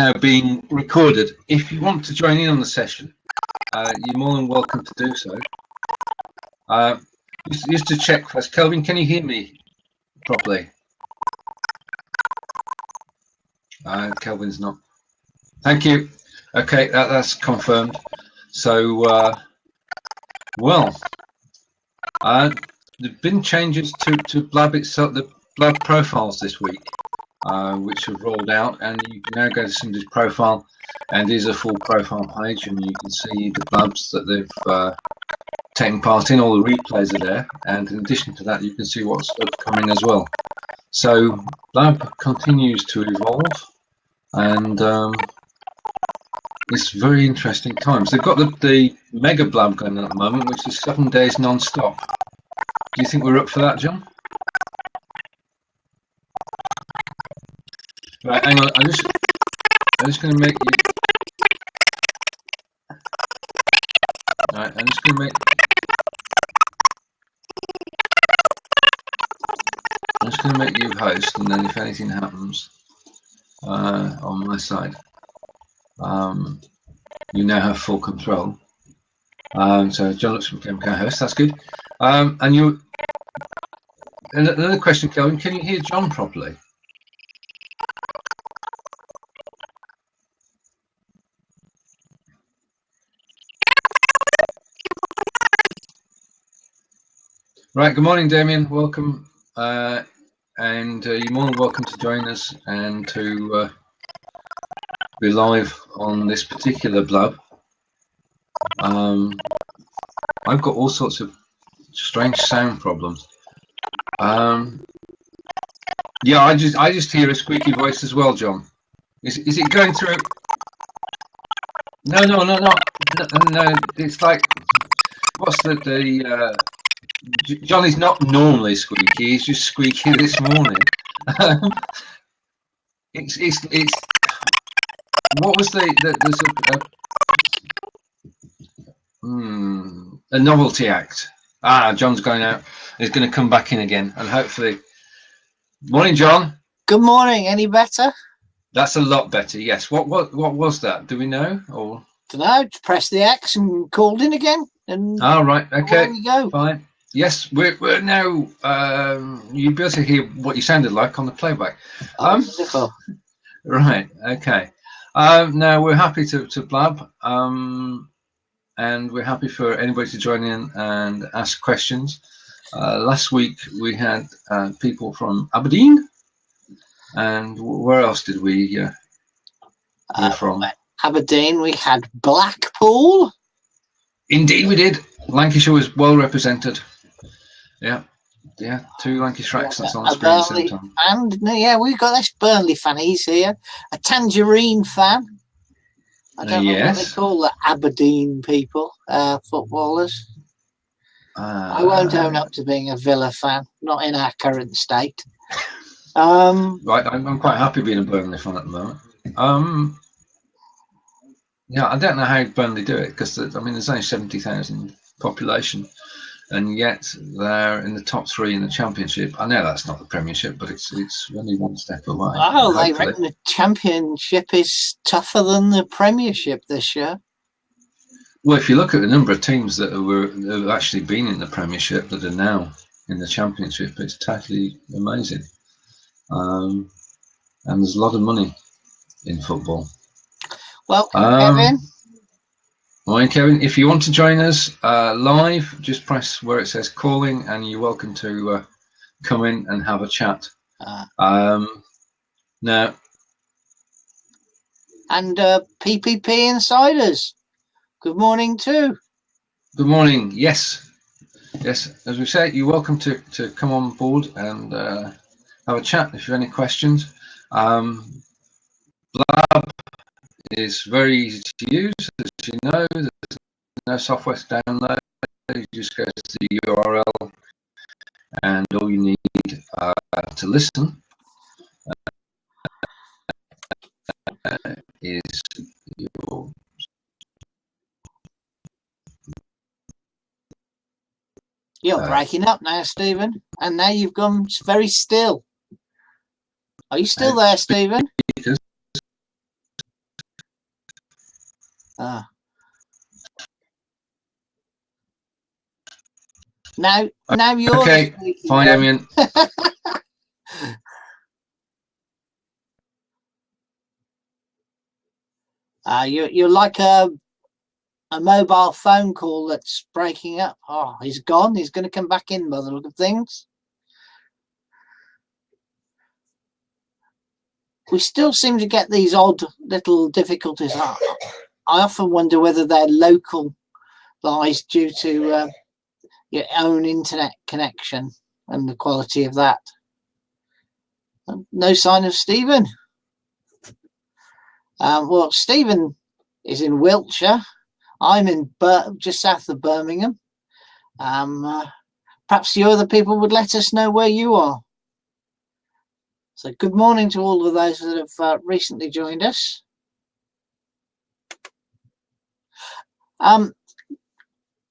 now being recorded. If you want to join in on the session, you're more than welcome to do so. Just to check first, Kelvin, can you hear me properly? Kelvin's not. Thank you. Okay, that's confirmed. So, well, there've been changes to Blab itself, the Blab profiles this week, which have rolled out, and you can now go to somebody's profile, and there's a full profile page, and you can see the Blabs that they've taken part in. All the replays are there, and in addition to that, you can see what's upcoming as well. So Blab continues to evolve, and it's very interesting times. They've got the Mega Blab going on at the moment, which is 7 days non-stop. Do you think we're up for that, John? Right, hang on. I'm just going to make you. Right, I'm just going to make. I'm just going to make you host, and then if anything happens on my side, you now have full control. So John looks became co-host. That's good. And you. Another question, Kelvin. Can you hear John properly? Right. Good morning, Damien. Welcome. And you're more than welcome to join us and to be live on this particular Blab. I've got all sorts of strange sound problems. Yeah, I just hear a squeaky voice as well, John. Is it going through? No. It's like, what's the John is not normally squeaky. He's just squeaky this morning. It's what was a novelty act. John's going out. He's going to come back in again, and hopefully. Morning, John. Good morning. Any better? That's a lot better. Yes. What was that? Do we know? Or don't know. Press the X and called in again. And right. Okay. There we go. Fine. Yes, we're now. You'll be able to hear what you sounded like on the playback. Wonderful. Right. Okay. Now we're happy to Blab, and we're happy for anybody to join in and ask questions. Last week we had people from Aberdeen, and where else did we hear from? Aberdeen. We had Blackpool. Indeed, we did. Lancashire was well represented. Yeah, two Lancashire accents on the screen at the same time. And yeah, we've got this Burnley fan. He's here, a Tangerine fan. I don't know what they call the Aberdeen people, footballers. I won't own up to being a Villa fan, not in our current state. Right, I'm quite happy being a Burnley fan at the moment. Yeah, I don't know how Burnley do it, because there's only 70,000 population, and yet they're in the top 3 in the Championship. I know that's not the Premiership, but it's only one step away. Oh, they reckon the Championship is tougher than the Premiership this year. Well, if you look at the number of teams that have actually been in the Premiership that are now in the Championship, it's totally amazing. And there's a lot of money in football. Welcome, Kevin. Morning, Kevin. If you want to join us live, just press where it says calling, and you're welcome to come in and have a chat. Now. And PPP Insiders. Good morning too. Good morning. Yes. As we say, you're welcome to come on board and have a chat if you have any questions. Blab is very easy to use, as you know. There's no software to download. You just go to the URL, and all you need to listen is your. You're breaking up now, Stephen, and now you've gone very still. Are you still there, Stephen? Now you're okay. Fine, Damien. You're like a mobile phone call that's breaking up. Oh, he's gone. He's going to come back in by the look of things. We still seem to get these odd little difficulties. I often wonder whether they're local lies due to your own internet connection and the quality of that. No sign of Stephen. Well, Stephen is in Wiltshire. I'm in just south of Birmingham. Perhaps the other people would let us know where you are. So good morning to all of those that have recently joined us. Our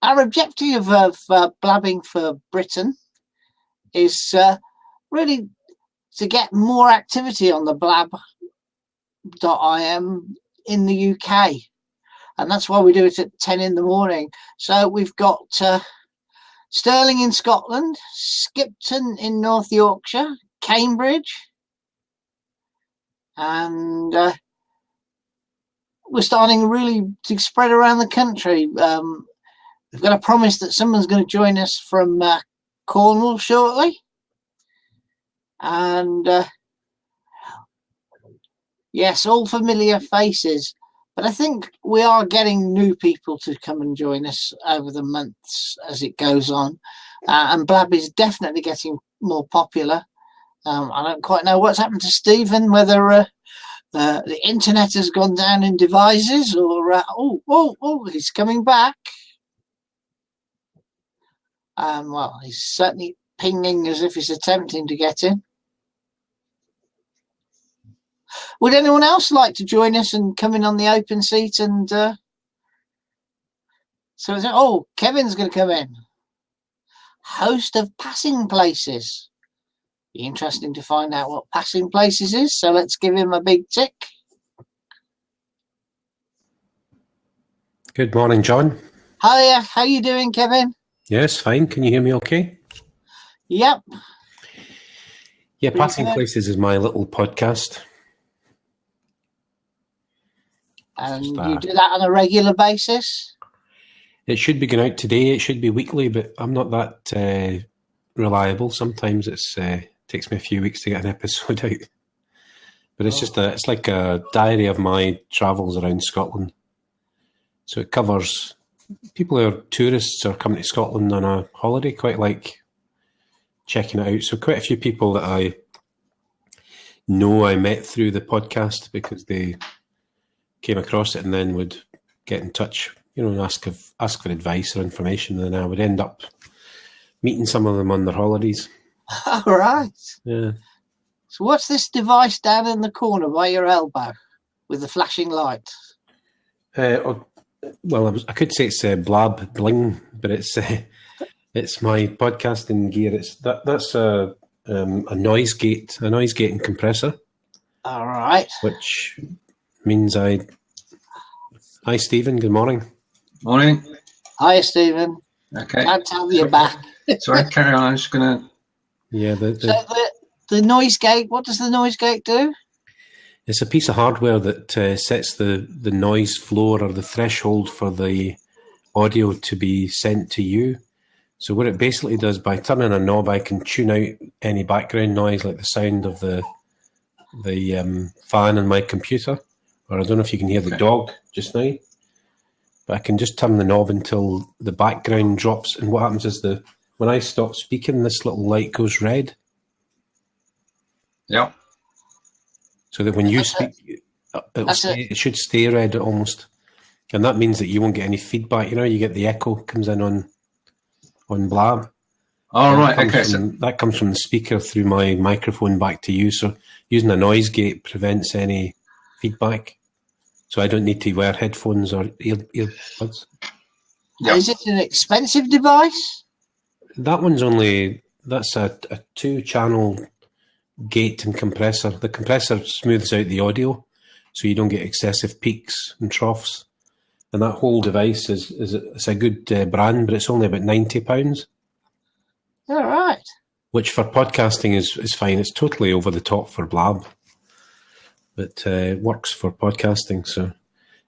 objective of Blabbing for Britain is really to get more activity on the blab.im in the UK. And that's why we do it at 10 in the morning. So we've got Stirling in Scotland, Skipton in North Yorkshire, Cambridge, and we're starting really to spread around the country. We've got a promise that someone's going to join us from Cornwall shortly. And yes, all familiar faces. But I think we are getting new people to come and join us over the months as it goes on. And Blab is definitely getting more popular. I don't quite know what's happened to Stephen, whether the internet has gone down in devices or... he's coming back. Well, he's certainly pinging as if he's attempting to get in. Would anyone else like to join us and come in on the open seat? And Kevin's going to come in. Host of Passing Places. Be interesting to find out what Passing Places is. So let's give him a big tick. Good morning, John. Hiya, how you doing, Kevin? Yes, fine. Can you hear me okay? Yep. Yeah, Passing Places is my little podcast. And you do that on a regular basis? It should be going out today. It should be weekly, but I'm not that reliable. Sometimes it takes me a few weeks to get an episode out. But it's it's like a diary of my travels around Scotland. So it covers people who are tourists or coming to Scotland on a holiday, quite like checking it out. So quite a few people that I know I met through the podcast because they came across it and then would get in touch, and ask for advice or information, and then I would end up meeting some of them on their holidays. All right. Yeah. So what's this device down in the corner by your elbow with the flashing light? Well, I could say it's Blab Bling, but it's my podcasting gear. That's a noise gate and compressor. All right. Which means Hi, Stephen. Good morning. Morning. Hi, Stephen. Okay. Can't tell me you're back. Sorry, carry on. I'm just going to... Yeah. So the noise gate, what does the noise gate do? It's a piece of hardware that sets the noise floor or the threshold for the audio to be sent to you. So what it basically does, by turning a knob, I can tune out any background noise, like the sound of the fan in my computer. Or I don't know if you can hear the dog just now, but I can just turn the knob until the background drops. And what happens is when I stop speaking, this little light goes red. Yeah. So that when you speak, it should stay red almost. And that means that you won't get any feedback. You get the echo comes in on Blab. All right. Okay. That comes from the speaker through my microphone back to you. So using a noise gate prevents any feedback. So I don't need to wear headphones or earbuds. Yep. Is it an expensive device? That's a 2-channel gate and compressor. The compressor smooths out the audio so you don't get excessive peaks and troughs. And that whole device it's a good brand, but it's only about £90. All right. Which for podcasting is fine. It's totally over the top for Blab, but works for podcasting. So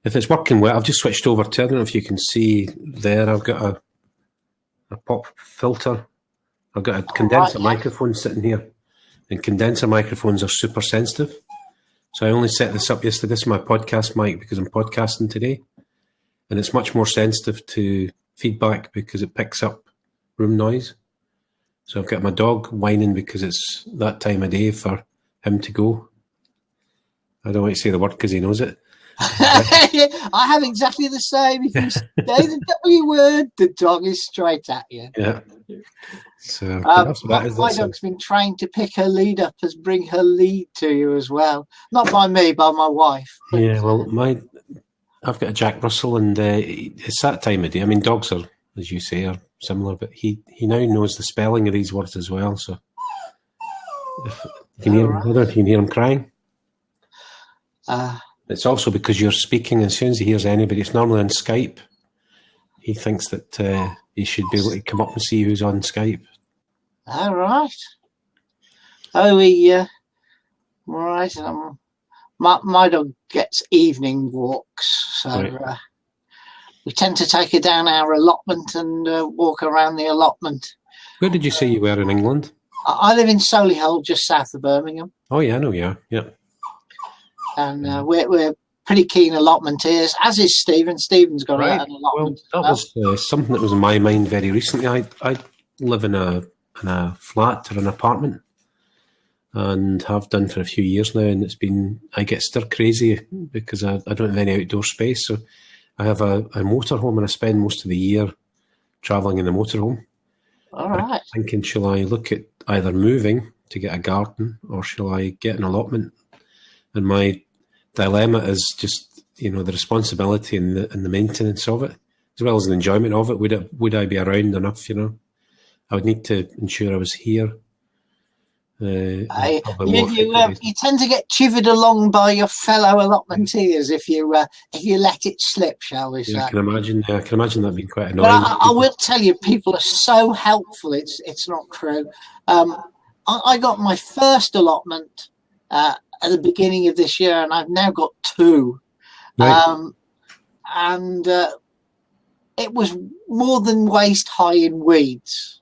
if it's working well, I've just switched over to, I don't know if you can see there, I've got a pop filter. I've got a condenser microphone sitting here, and condenser microphones are super sensitive. So I only set this up yesterday. This is my podcast mic because I'm podcasting today. And it's much more sensitive to feedback because it picks up room noise. So I've got my dog whining because it's that time of day for him to go. I don't want to say the word because he knows it. I have exactly the same. If you say the W word, the dog is straight at you. Yeah. So my dog's been trained to pick her lead up as bring her lead to you as well. Not by me, by my wife. Yeah, well, I've got a Jack Russell, and it's that time of day. I mean, dogs are, as you say, are similar, but he now knows the spelling of these words as well. So if you can hear him, I don't know if you can hear him crying. It's also because you're speaking. As soon as he hears anybody, it's normally on Skype. He thinks that he should be able to come up and see who's on Skype. All right. Oh, right. My dog gets evening walks, so we tend to take her down our allotment and walk around the allotment. Where did you say you were in England? I live in Solihull, just south of Birmingham. Oh, yeah, I know you are, yeah. And we're pretty keen allotmenteers, as is Stephen. Stephen's got an allotment. Well, that was something that was in my mind very recently. I live in a flat or an apartment, and have done for a few years now, and I get stir crazy because I don't have any outdoor space. So I have a motorhome, and I spend most of the year travelling in the motorhome. All right. I'm thinking, shall I look at either moving to get a garden, or shall I get an allotment? And my dilemma is just, the responsibility and the maintenance of it, as well as the enjoyment of it. Would I be around enough? I would need to ensure I was here. You tend to get chivied along by your fellow allotmenteers if you let it slip, shall we say? I can imagine that being quite annoying. But I will tell you, people are so helpful. It's not true. I got my first allotment at the beginning of this year, and I've now got two. Right. And it was more than waist high in weeds,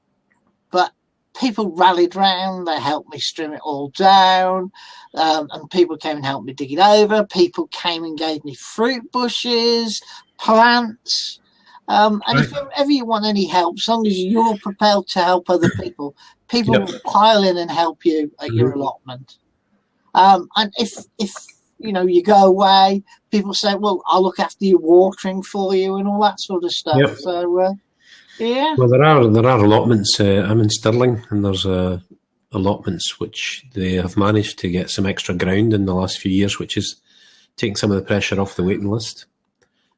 but people rallied round. They helped me trim it all down, and people came and helped me dig it over. People came and gave me fruit bushes, plants, and if ever you want any help, as long as you're prepared to help other people, will pile in and help you at your allotment. And if you go away, people say, "Well, I'll look after your watering for you," and all that sort of stuff. Yep. So. Yeah. Well, there are allotments. I'm in Stirling, and there's allotments which they have managed to get some extra ground in the last few years, which is taking some of the pressure off the waiting list.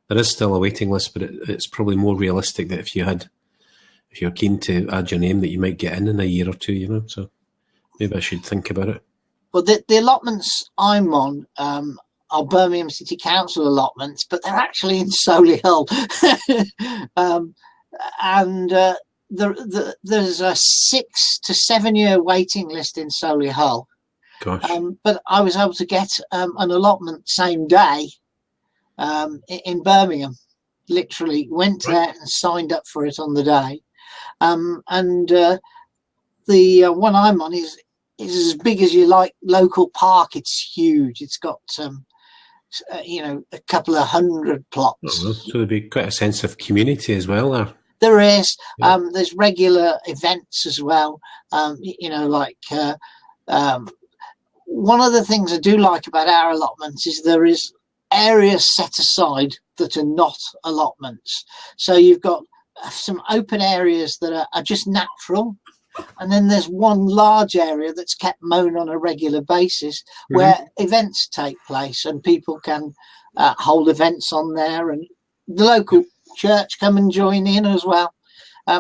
There is still a waiting list, but it's probably more realistic that if you're keen to add your name, that you might get in a year or two. So maybe I should think about it. Well, the allotments I'm on are Birmingham City Council allotments, but they're actually in Solihull. And there's a 6 to 7 year waiting list in Solihull. Gosh. But I was able to get an allotment same day in Birmingham. Literally went there and signed up for it on the day. And the one I'm on is as big as your local park. It's huge. It's got a couple of 100 plots. Oh, well, so there'd be quite a sense of community as well there. There is. There's regular events as well. One of the things I do like about our allotments is there is areas set aside that are not allotments. So you've got some open areas that are just natural. And then there's one large area that's kept mown on a regular basis where events take place, and people can hold events on there, and the local church come and join in as well.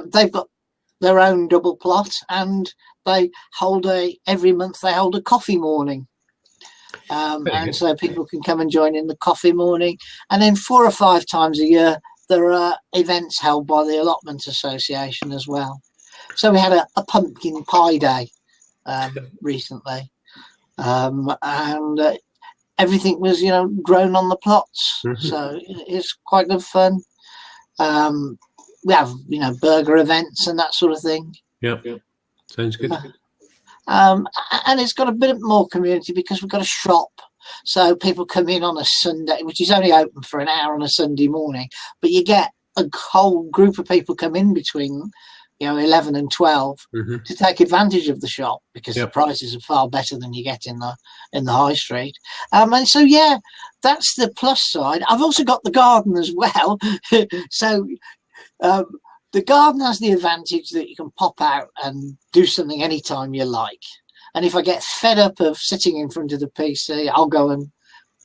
They've got their own double plot, and they hold every month they hold a coffee morning. and so people can come and join in the coffee morning. And then 4 or 5 times a year, there are events held by the Allotment Association as well. So we had a pumpkin pie day recently, and everything was, grown on the plots. Mm-hmm. So it's quite good fun. We have, burger events and that sort of thing. Yep. Sounds good. And it's got a bit more community because we've got a shop. So people come in on a Sunday, which is only open for an hour on a Sunday morning, but you get a whole group of people come in between 11 and 12 to take advantage of the shop because the prices are far better than you get in the high street. And so, that's the plus side. I've also got the garden as well. So the garden has the advantage that you can pop out and do something anytime you like. And if I get fed up of sitting in front of the PC, I'll go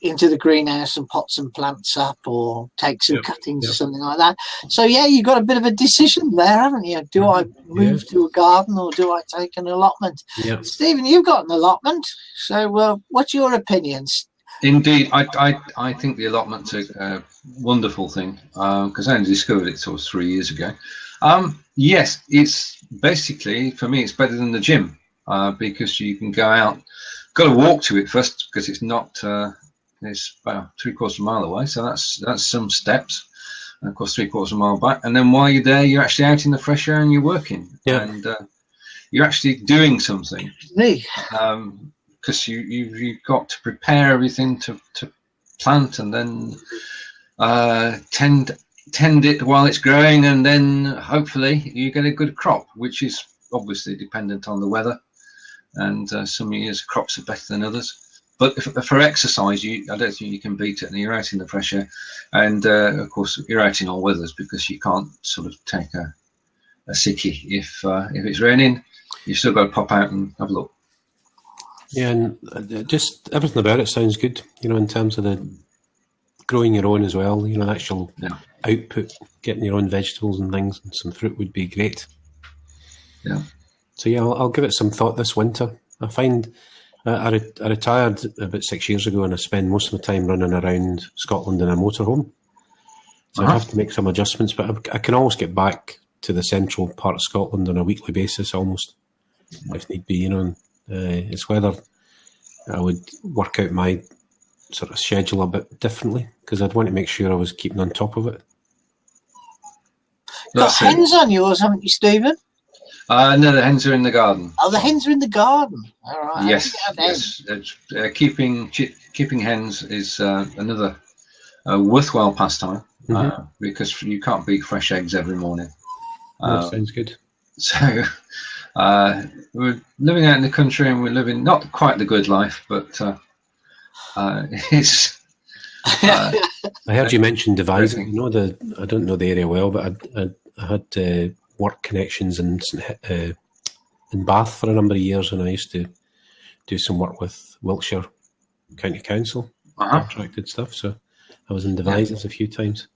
into the greenhouse and pot some plants up or take some cuttings or something like that. So, you've got a bit of a decision there, haven't you? Do I move to a garden or do I take an allotment? Yeah. Stephen, you've got an allotment. So what's your opinions? Indeed, I think the allotment's a wonderful thing because I only discovered it sort of 3 years ago. Yes, it's basically, for me, it's better than the gym because you can go out, got to walk to it first because it's not... it's about 3/4 mile away, so that's some steps, and of course 3/4 mile back. And then while you're there, you're actually out in the fresh air and you're working, and you're actually doing something. Because you've got to prepare everything to plant, and then tend it while it's growing, and then hopefully you get a good crop, which is obviously dependent on the weather. And some years crops are better than others. But for exercise, I don't think you can beat it. And you're out in the fresh air, and of course you're out in all weathers because you can't sort of take a sickie if it's raining. You've still got to pop out and have a look. Yeah, and just everything about it sounds good. In terms of the growing your own as well. The actual output, getting your own vegetables and things, and some fruit would be great. Yeah. So I'll give it some thought this winter. I find. I retired about 6 years ago, and I spend most of my time running around Scotland in a motorhome. So I have to make some adjustments, but I can always get back to the central part of Scotland on a weekly basis, almost, if need be. It's whether I would work out my sort of schedule a bit differently because I'd want to make sure I was keeping on top of it. Got hens on yours, haven't you, Stephen? No, the hens are in the garden. Oh, the hens are in the garden. All right. Yes. Keeping hens is another worthwhile pastime because you can't beat fresh eggs every morning. Sounds good. So we're living out in the country, and we're living not quite the good life, but it's. I heard you mention devising. I don't know the area well, but I had. Work connections in Bath for a number of years, and I used to do some work with Wiltshire County Council, contracted stuff. So I was in Devizes a few times.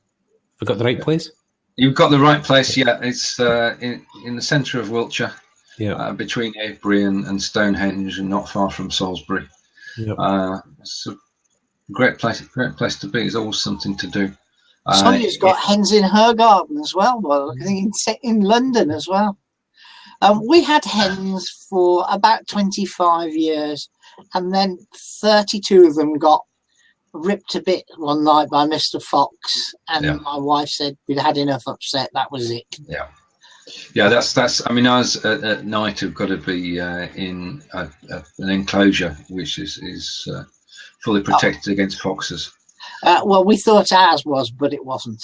Have I got the right place? You've got the right place. Yeah, it's in the centre of Wiltshire, between Avebury and Stonehenge, and not far from Salisbury. Yep. It's a great place to be. There's always something to do. Sonia's got hens in her garden as well. Well, I think in London as well. We had hens for about 25 years, and then 32 of them got ripped a bit one night by Mr. Fox, and my wife said we'd had enough upset. That was it. Yeah. That's. I mean, ours at night have got to be in an enclosure which is fully protected against foxes. Well, we thought ours was, but it wasn't.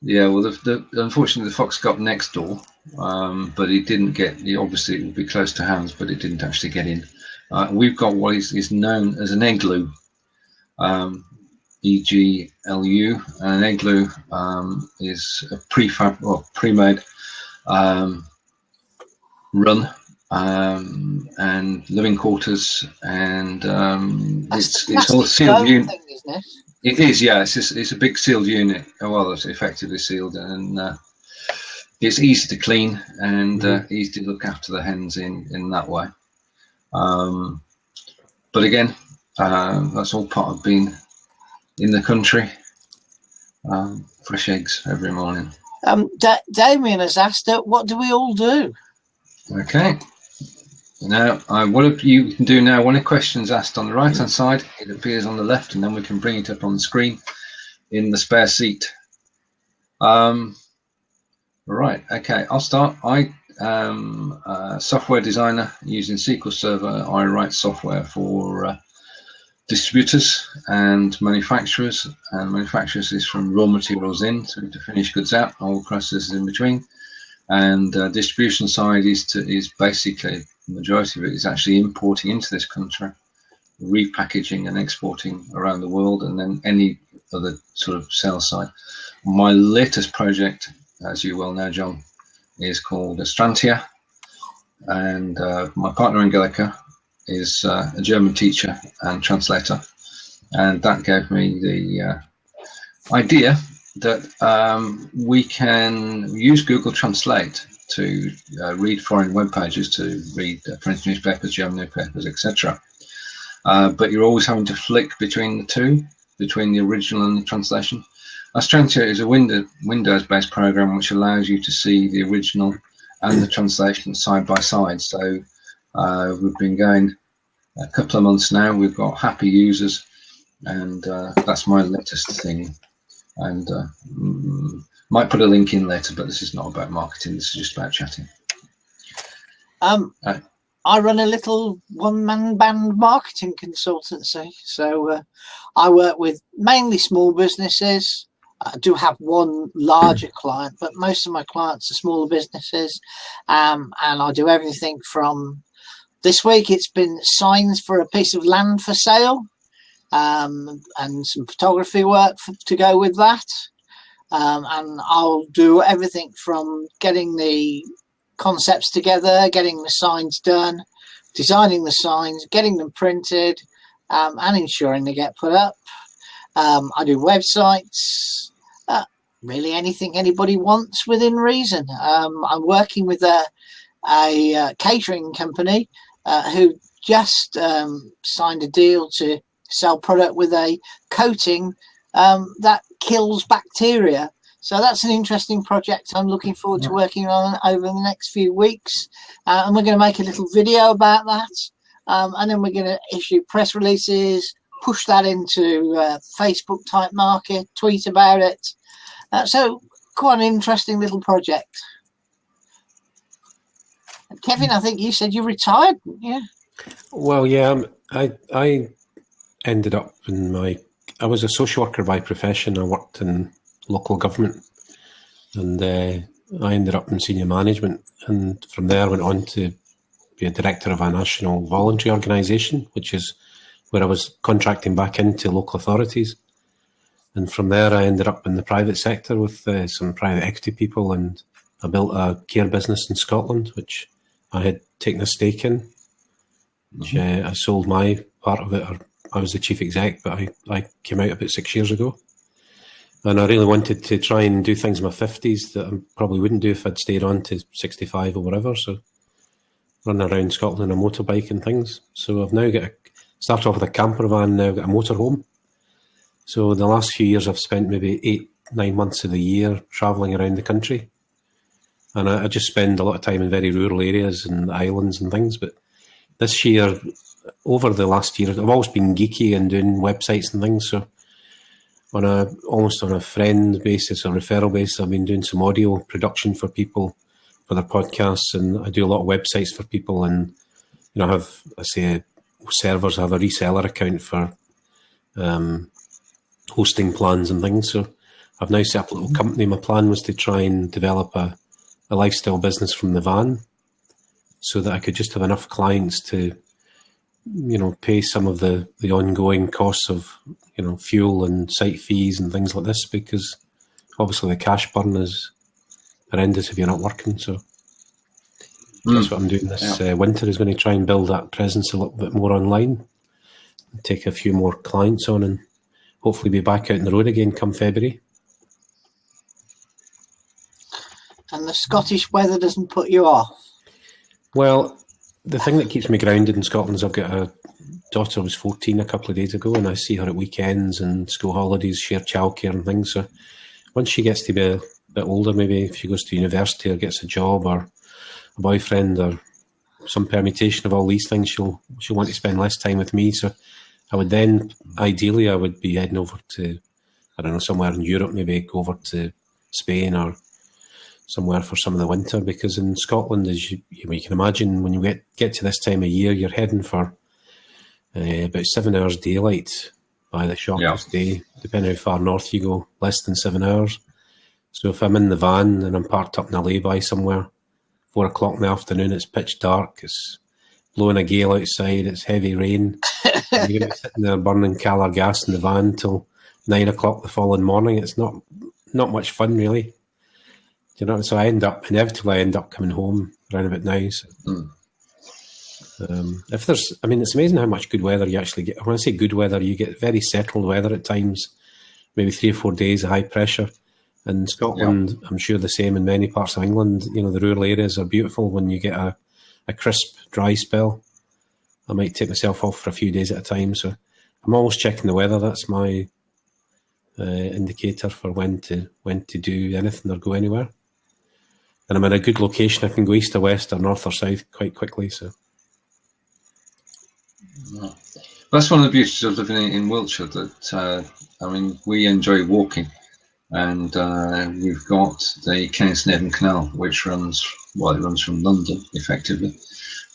Yeah, well, unfortunately, the fox got next door, but it didn't get. Obviously, it would be close to hounds, but it didn't actually get in. We've got what is known as an igloo, EGLU. An igloo is a pre-made run and living quarters, and it's all sealed unit. Thing, isn't it? It is, yeah. It's a big sealed unit. Well, it's effectively sealed, and it's easy to clean and easy to look after the hens in that way. But again, That's all part of being in the country. Fresh eggs every morning. Damien has asked, what do we all do? Okay. Now, what you can do now, when a question's asked on the right-hand side, it appears on the left, and then we can bring it up on the screen in the spare seat. Right, okay, I'll start. I am a software designer using SQL Server. I write software for distributors and manufacturers, and manufacturers is from raw materials in through to finished goods out, all processes in between. And distribution side is basically, the majority of it is actually importing into this country, repackaging and exporting around the world, and then any other sort of sales side. My latest project, as you well know, John, is called Astrantia, and my partner Angelica is a German teacher and translator, and that gave me the idea that we can use Google Translate to read foreign web pages, to read French newspapers, German newspapers, etc. But you're always having to flick between the two, between the original and the translation. Astrantia is a Windows-based program which allows you to see the original and the translation side by side. So we've been going a couple of months now. We've got happy users, and that's my latest thing. And might put a link in later, but this is not about marketing. This is just about chatting. I run a little one-man band marketing consultancy. So I work with mainly small businesses. I do have one larger client, but most of my clients are smaller businesses. And I do everything from, this week it's been signs for a piece of land for sale, and some photography work to go with that. And I'll do everything from getting the concepts together, getting the signs done, designing the signs, getting them printed, and ensuring they get put up. I do websites, really anything anybody wants within reason. I'm working with a catering company who just signed a deal to sell product with a coating that kills bacteria. So that's an interesting project I'm looking forward to working on over the next few weeks. And we're going to make a little video about that. And then we're going to issue press releases, push that into Facebook type market, tweet about it. So quite an interesting little project. And Kevin, I think you said you retired, didn't you? Well, yeah, I ended up I was a social worker by profession. I worked in local government, and I ended up in senior management, and from there I went on to be a director of a national voluntary organisation, which is where I was contracting back into local authorities. And from there I ended up in the private sector with some private equity people, and I built a care business in Scotland, which I had taken a stake in, which I sold my part of it, or I was the chief exec, but I came out about 6 years ago. And I really wanted to try and do things in my 50s that I probably wouldn't do if I'd stayed on to 65 or whatever. So running around Scotland on a motorbike and things. So I've now started off with a camper van, now got a motorhome. So the last few years I've spent maybe 8-9 months of the year travelling around the country. And I just spend a lot of time in very rural areas and islands and things. But this year, over the last year, I've always been geeky and doing websites and things. So almost on a friend basis or referral basis, I've been doing some audio production for people for their podcasts, and I do a lot of websites for people. And I have servers. I have a reseller account for hosting plans and things. So I've now set up a little company. My plan was to try and develop a lifestyle business from the van, so that I could just have enough clients to pay some of the ongoing costs of fuel and site fees and things like this, because obviously the cash burn is horrendous if you're not working. So that's what I'm doing this winter, is going to try and build that presence a little bit more online, and take a few more clients on, and hopefully be back out on the road again come February. And the Scottish weather doesn't put you off? Well, the thing that keeps me grounded in Scotland is I've got a daughter was 14 a couple of days ago, and I see her at weekends and school holidays, share childcare and things. So once she gets to be a bit older, maybe if she goes to university or gets a job or a boyfriend or some permutation of all these things, she'll want to spend less time with me. So I would then, ideally, I would be heading over to, I don't know, somewhere in Europe, maybe go over to Spain or somewhere for some of the winter, because in Scotland, as you can imagine, when you get to this time of year, you're heading for about 7 hours daylight by the shortest day, depending how far north you go, less than 7 hours. So if I'm in the van and I'm parked up in a lay-by somewhere, 4 o'clock in the afternoon, it's pitch dark, it's blowing a gale outside, it's heavy rain, and you're going to be sitting there burning Calor gas in the van till 9 o'clock the following morning. It's not much fun, really. You know, so I end up coming home around about now. So, it's amazing how much good weather you actually get. When I say good weather, you get very settled weather at times, maybe 3 or 4 days of high pressure. In Scotland, I'm sure the same in many parts of England. You know, the rural areas are beautiful when you get a crisp, dry spell. I might take myself off for a few days at a time. So I'm always checking the weather. That's my indicator for when to do anything or go anywhere. And I'm in a good location. I can go east or west or north or south quite quickly. So that's one of the beauties of living in Wiltshire. That we enjoy walking, and we've got the Kennis-Nevin Canal, which runs from London effectively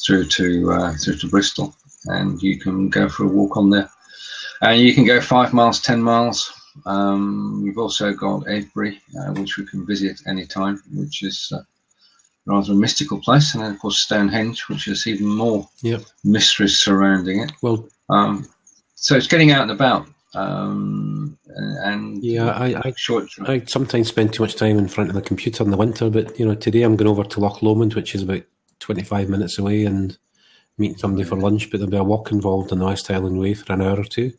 through to Bristol, and you can go for a walk on there, and you can go 5 miles, 10 miles. We've also got Avebury, which we can visit any time, which is rather a mystical place, and then of course Stonehenge, which is even more mysteries surrounding it. Well, so it's getting out and about. I sometimes spend too much time in front of the computer in the winter, but today I'm going over to Loch Lomond, which is about 25 minutes away, and meeting somebody for lunch. But there'll be a walk involved on the West Highland Way for an hour or two.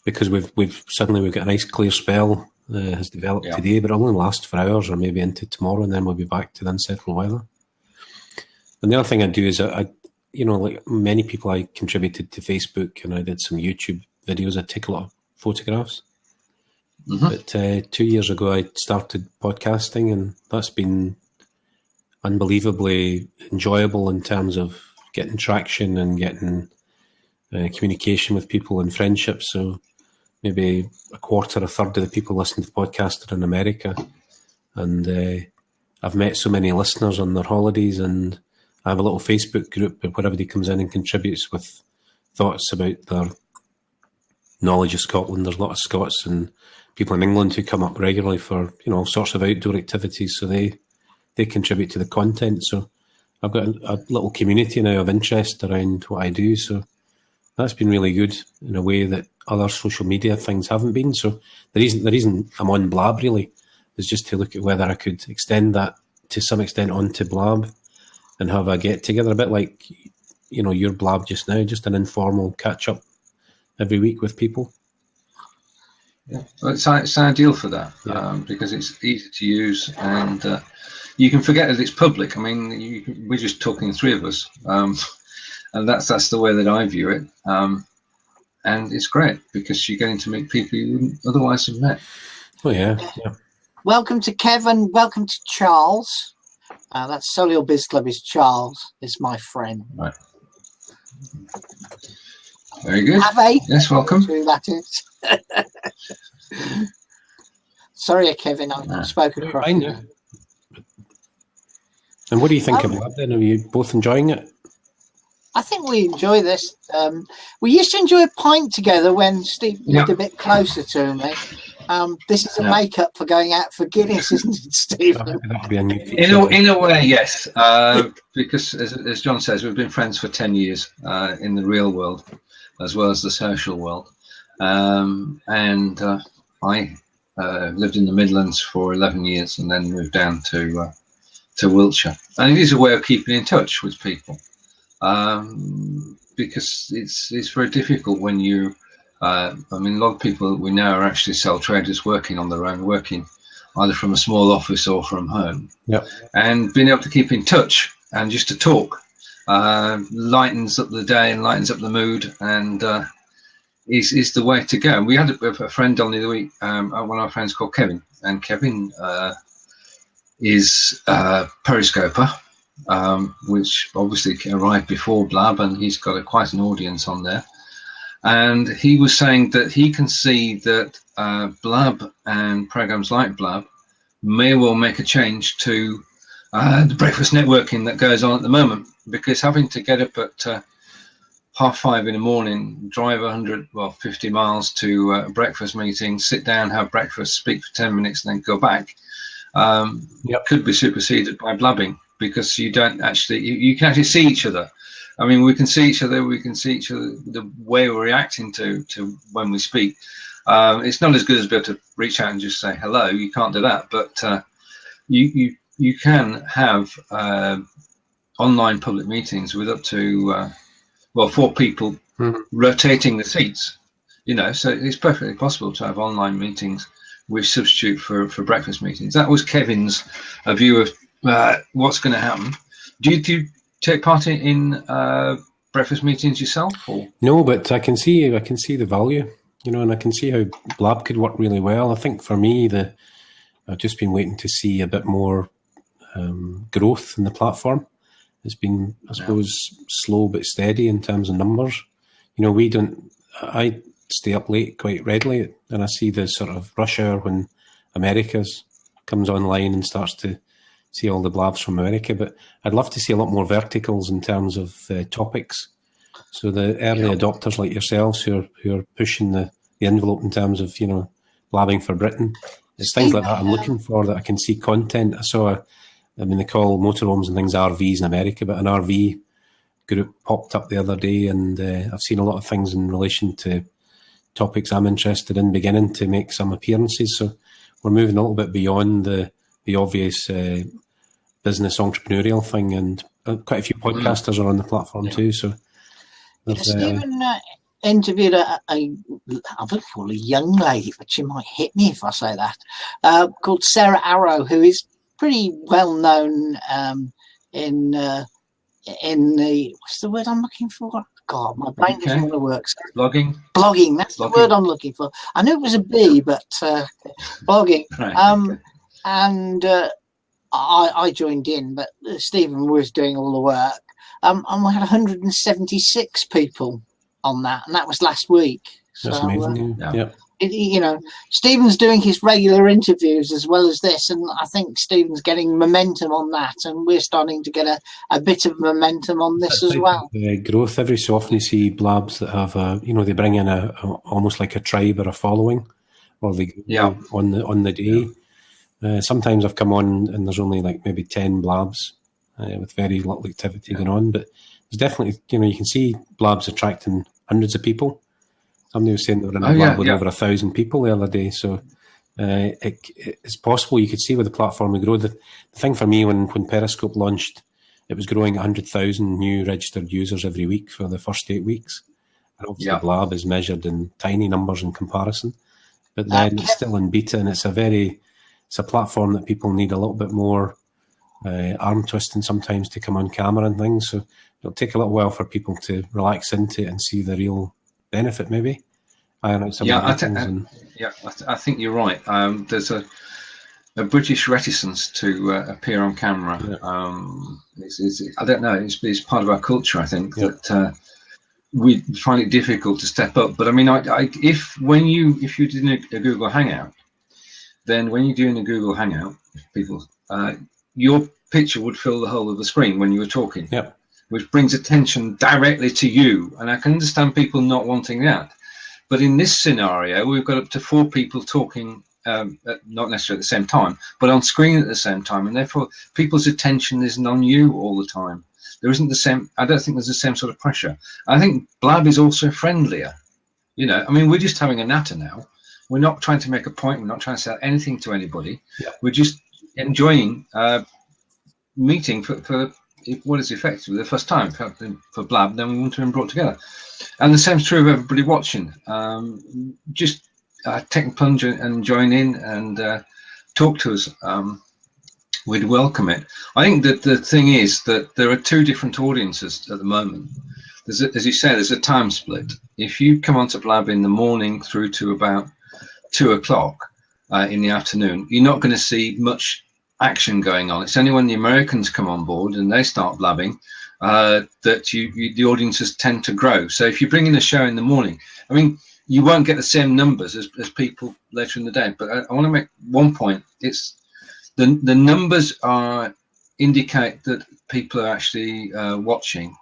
Because we've suddenly got a nice clear spell has developed today, but it'll only last for hours or maybe into tomorrow, and then we'll be back to the unsettled weather. And the other thing I do is like many people, I contributed to Facebook and I did some YouTube videos. I take a lot of photographs. Mm-hmm. But 2 years ago I started podcasting, and that's been unbelievably enjoyable in terms of getting traction and getting communication with people and friendships. So maybe a third of the people listening to the podcast are in America, and I've met so many listeners on their holidays, and I have a little Facebook group where everybody comes in and contributes with thoughts about their knowledge of Scotland. There's a lot of Scots and people in England who come up regularly for all sorts of outdoor activities, so they contribute to the content. So I've got a little community now of interest around what I do, so that's been really good in a way that other social media things haven't been. So the reason I'm on Blab really is just to look at whether I could extend that to some extent onto Blab and have a get together, a bit like your Blab just now, just an informal catch up every week with people. Yeah, well, it's ideal for that because it's easy to use, and you can forget that it's public. I mean, we're just talking, the three of us. And that's the way that I view it, and it's great because you're getting to meet people you wouldn't otherwise have met. Oh yeah. Welcome to Kevin. Welcome to Charles. That's Solihull Biz Club. Is Charles? Is my friend. Right. Very good. Yes, welcome. Who that is? Sorry, Kevin. I've spoken across. And what do you think of Blab then? Are you both enjoying it? I think we enjoy this. We used to enjoy a pint together when Steve lived a bit closer to me. This is a make-up for going out for Guinness, isn't it, Stephen? In a way, yes. Because, as John says, we've been friends for 10 years in the real world as well as the social world. And I lived in the Midlands for 11 years and then moved down to Wiltshire. And it is a way of keeping in touch with people. Because it's very difficult when you, a lot of people that we know are actually sole traders working on their own, working either from a small office or from home. Yep. And being able to keep in touch and just to talk lightens up the day and lightens up the mood, and is the way to go. We had a friend on the other week, one of our friends called Kevin, and Kevin is a periscoper, which obviously arrived before Blab, and he's got quite an audience on there. And he was saying that he can see that Blab and programs like Blab may well make a change to the breakfast networking that goes on at the moment, because having to get up at 5:30 in the morning, drive 50 miles to a breakfast meeting, sit down, have breakfast, speak for 10 minutes, and then go back, could be superseded by blabbing, because you don't actually, you can actually see each other. I mean, we can see each other, the way we're reacting to when we speak. It's not as good as being able to reach out and just say hello. You can't do that, but you can have online public meetings with up to 4 people rotating the seats. So it's perfectly possible to have online meetings with substitute for breakfast meetings. That was Kevin's view of what's going to happen. Do you take part in breakfast meetings yourself? Or? No, but I can see the value, and I can see how Blab could work really well. I think for me, I've just been waiting to see a bit more growth in the platform. It's been, I suppose, slow but steady in terms of numbers. I stay up late quite readily, and I see the sort of rush hour when America's comes online and starts to see all the blabs from America. But I'd love to see a lot more verticals in terms of topics. So the early adopters like yourselves who are pushing the envelope in terms of, blabbing for Britain. It's things like that I'm looking for, that I can see content. They call motorhomes and things RVs in America, but an RV group popped up the other day, and I've seen a lot of things in relation to topics I'm interested in beginning to make some appearances. So we're moving a little bit beyond the obvious business entrepreneurial thing, and quite a few podcasters are on the platform too. So Stephen interviewed I would call a young lady, but she might hit me if I say that, called Sarah Arrow, who is pretty well known in the, what's the word I'm looking for? God, my brain doesn't want to work. Blogging. That's the word I'm looking for. I knew it was a B, but blogging. Right. And I joined in, but Stephen was doing all the work. And we had 176 people on that, and that was last week. That's amazing. Stephen's doing his regular interviews as well as this, and I think Stephen's getting momentum on that, and we're starting to get a bit of momentum on this as well. Growth. Every so often you see blabs that have they bring in almost like a tribe or a following, or they on the day. Sometimes I've come on and there's only like maybe 10 blabs with very little activity going on, but there's definitely, you can see blabs attracting hundreds of people. Somebody was saying they were in a blab with over 1,000 people the other day. So it's possible. You could see with the platform we grow. The thing for me, when Periscope launched, it was growing 100,000 new registered users every week for the first 8 weeks. And obviously Blab is measured in tiny numbers in comparison. But then it's still in beta, and it's a platform that people need a little bit more arm twisting sometimes to come on camera and things. So it'll take a little while for people to relax into it and see the real benefit, maybe. I think you're right. There's a British reticence to appear on camera. I don't know. It's part of our culture. I think that we find it difficult to step up. But I mean, if you did a Google Hangout, then when you're doing a Google Hangout, people, your picture would fill the whole of the screen when you were talking. Yep. Which brings attention directly to you. And I can understand people not wanting that. But in this scenario, we've got up to 4 people talking, not necessarily at the same time, but on screen at the same time. And therefore, people's attention isn't on you all the time. There isn't the same, I don't think there's the same sort of pressure. I think Blab is also friendlier. I mean, we're just having a natter now. We're not trying to make a point. We're not trying to sell anything to anybody. Yeah. We're just enjoying meeting for what is effectively the first time for Blab. Then we want to be brought together, and the same is true of everybody watching. Just take a plunge and join in and talk to us. we'd welcome it. I think that the thing is that there are two different audiences at the moment. As you say, there's a time split. If you come onto Blab in the morning through to about 2 o'clock in the afternoon, you're not going to see much action going on. It's only when the Americans come on board and they start blabbing that the audiences tend to grow. So if you bring in a show in the morning, I mean, you won't get the same numbers as people later in the day. But I want to make one point. It's the numbers indicate that people are actually watching.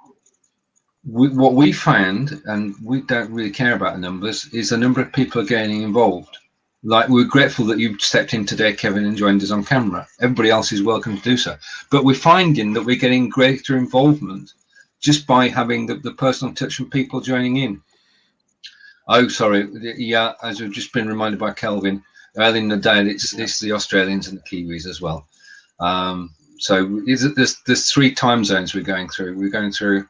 What we found, and we don't really care about the numbers, is the number of people are getting involved. Like, we're grateful that you stepped in today, Kevin, and joined us on camera. Everybody else is welcome to do so. But we're finding that we're getting greater involvement just by having the personal touch from people joining in. Oh, sorry. Yeah, as we've just been reminded by Kelvin, early in the day, it's the Australians and the Kiwis as well. So there's 3 time zones we're going through. We're going through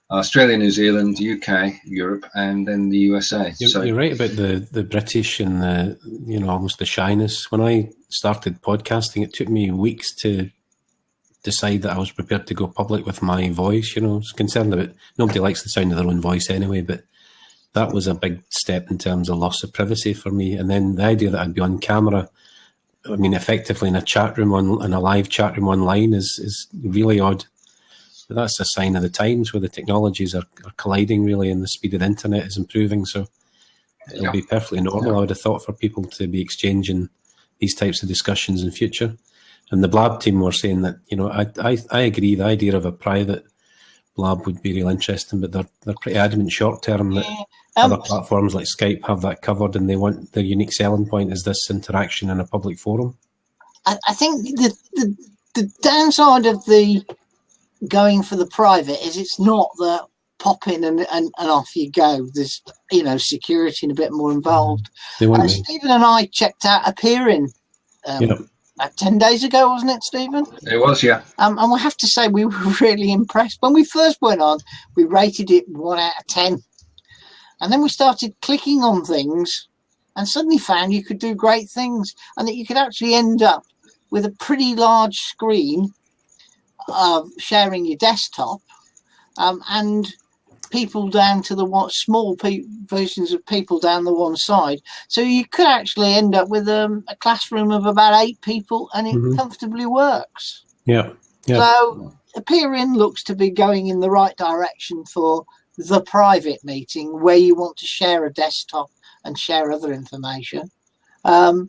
Australia, New Zealand, UK, Europe, and then the USA. You're right about the British and the almost the shyness. When I started podcasting, it took me weeks to decide that I was prepared to go public with my voice. I was concerned about nobody likes the sound of their own voice anyway, but that was a big step in terms of loss of privacy for me. And then the idea that I'd be on camera, I mean, effectively in a chat room in a live chat room online is really odd. But that's a sign of the times where the technologies are colliding, really, and the speed of the internet is improving. So it'll be perfectly normal, I would have thought, for people to be exchanging these types of discussions in future. And the Blab team were saying that, I agree, the idea of a private Blab would be real interesting, but they're pretty adamant short term that other platforms like Skype have that covered, and they want their unique selling point is this interaction in a public forum. I think the downside of the going for the private is it's not that pop in and off you go. There's security and a bit more involved. Stephen and I checked out Appearing 10 days ago, wasn't it, Stephen? It was, yeah. And we have to say we were really impressed. When we first went on, we rated it 1 out of 10. And then we started clicking on things and suddenly found you could do great things and that you could actually end up with a pretty large screen sharing your desktop and people down to the small versions of people down the one side. So you could actually end up with a classroom of about 8 people and it comfortably works. Yeah. So Appearing looks to be going in the right direction for the private meeting where you want to share a desktop and share other information. But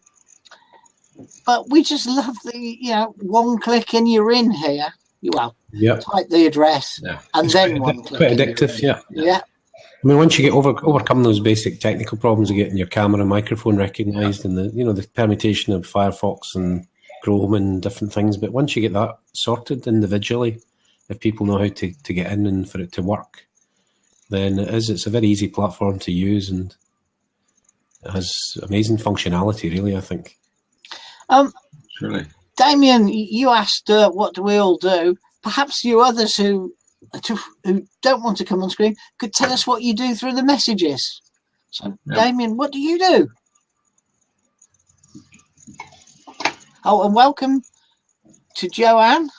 we just love the, one click and you're in here. Type the address and then one click. Quite addictive, yeah. I mean, once you get overcome those basic technical problems of getting your camera and microphone recognised and the permutation of Firefox and Chrome and different things, but once you get that sorted individually, if people know how to get in and for it to work, then it's a very easy platform to use and it has amazing functionality, really, I think. Really. Damien, you asked what do we all do? Perhaps you others who don't want to come on screen could tell us what you do through the messages. So, Damien, what do you do? Oh, and welcome to Joanne.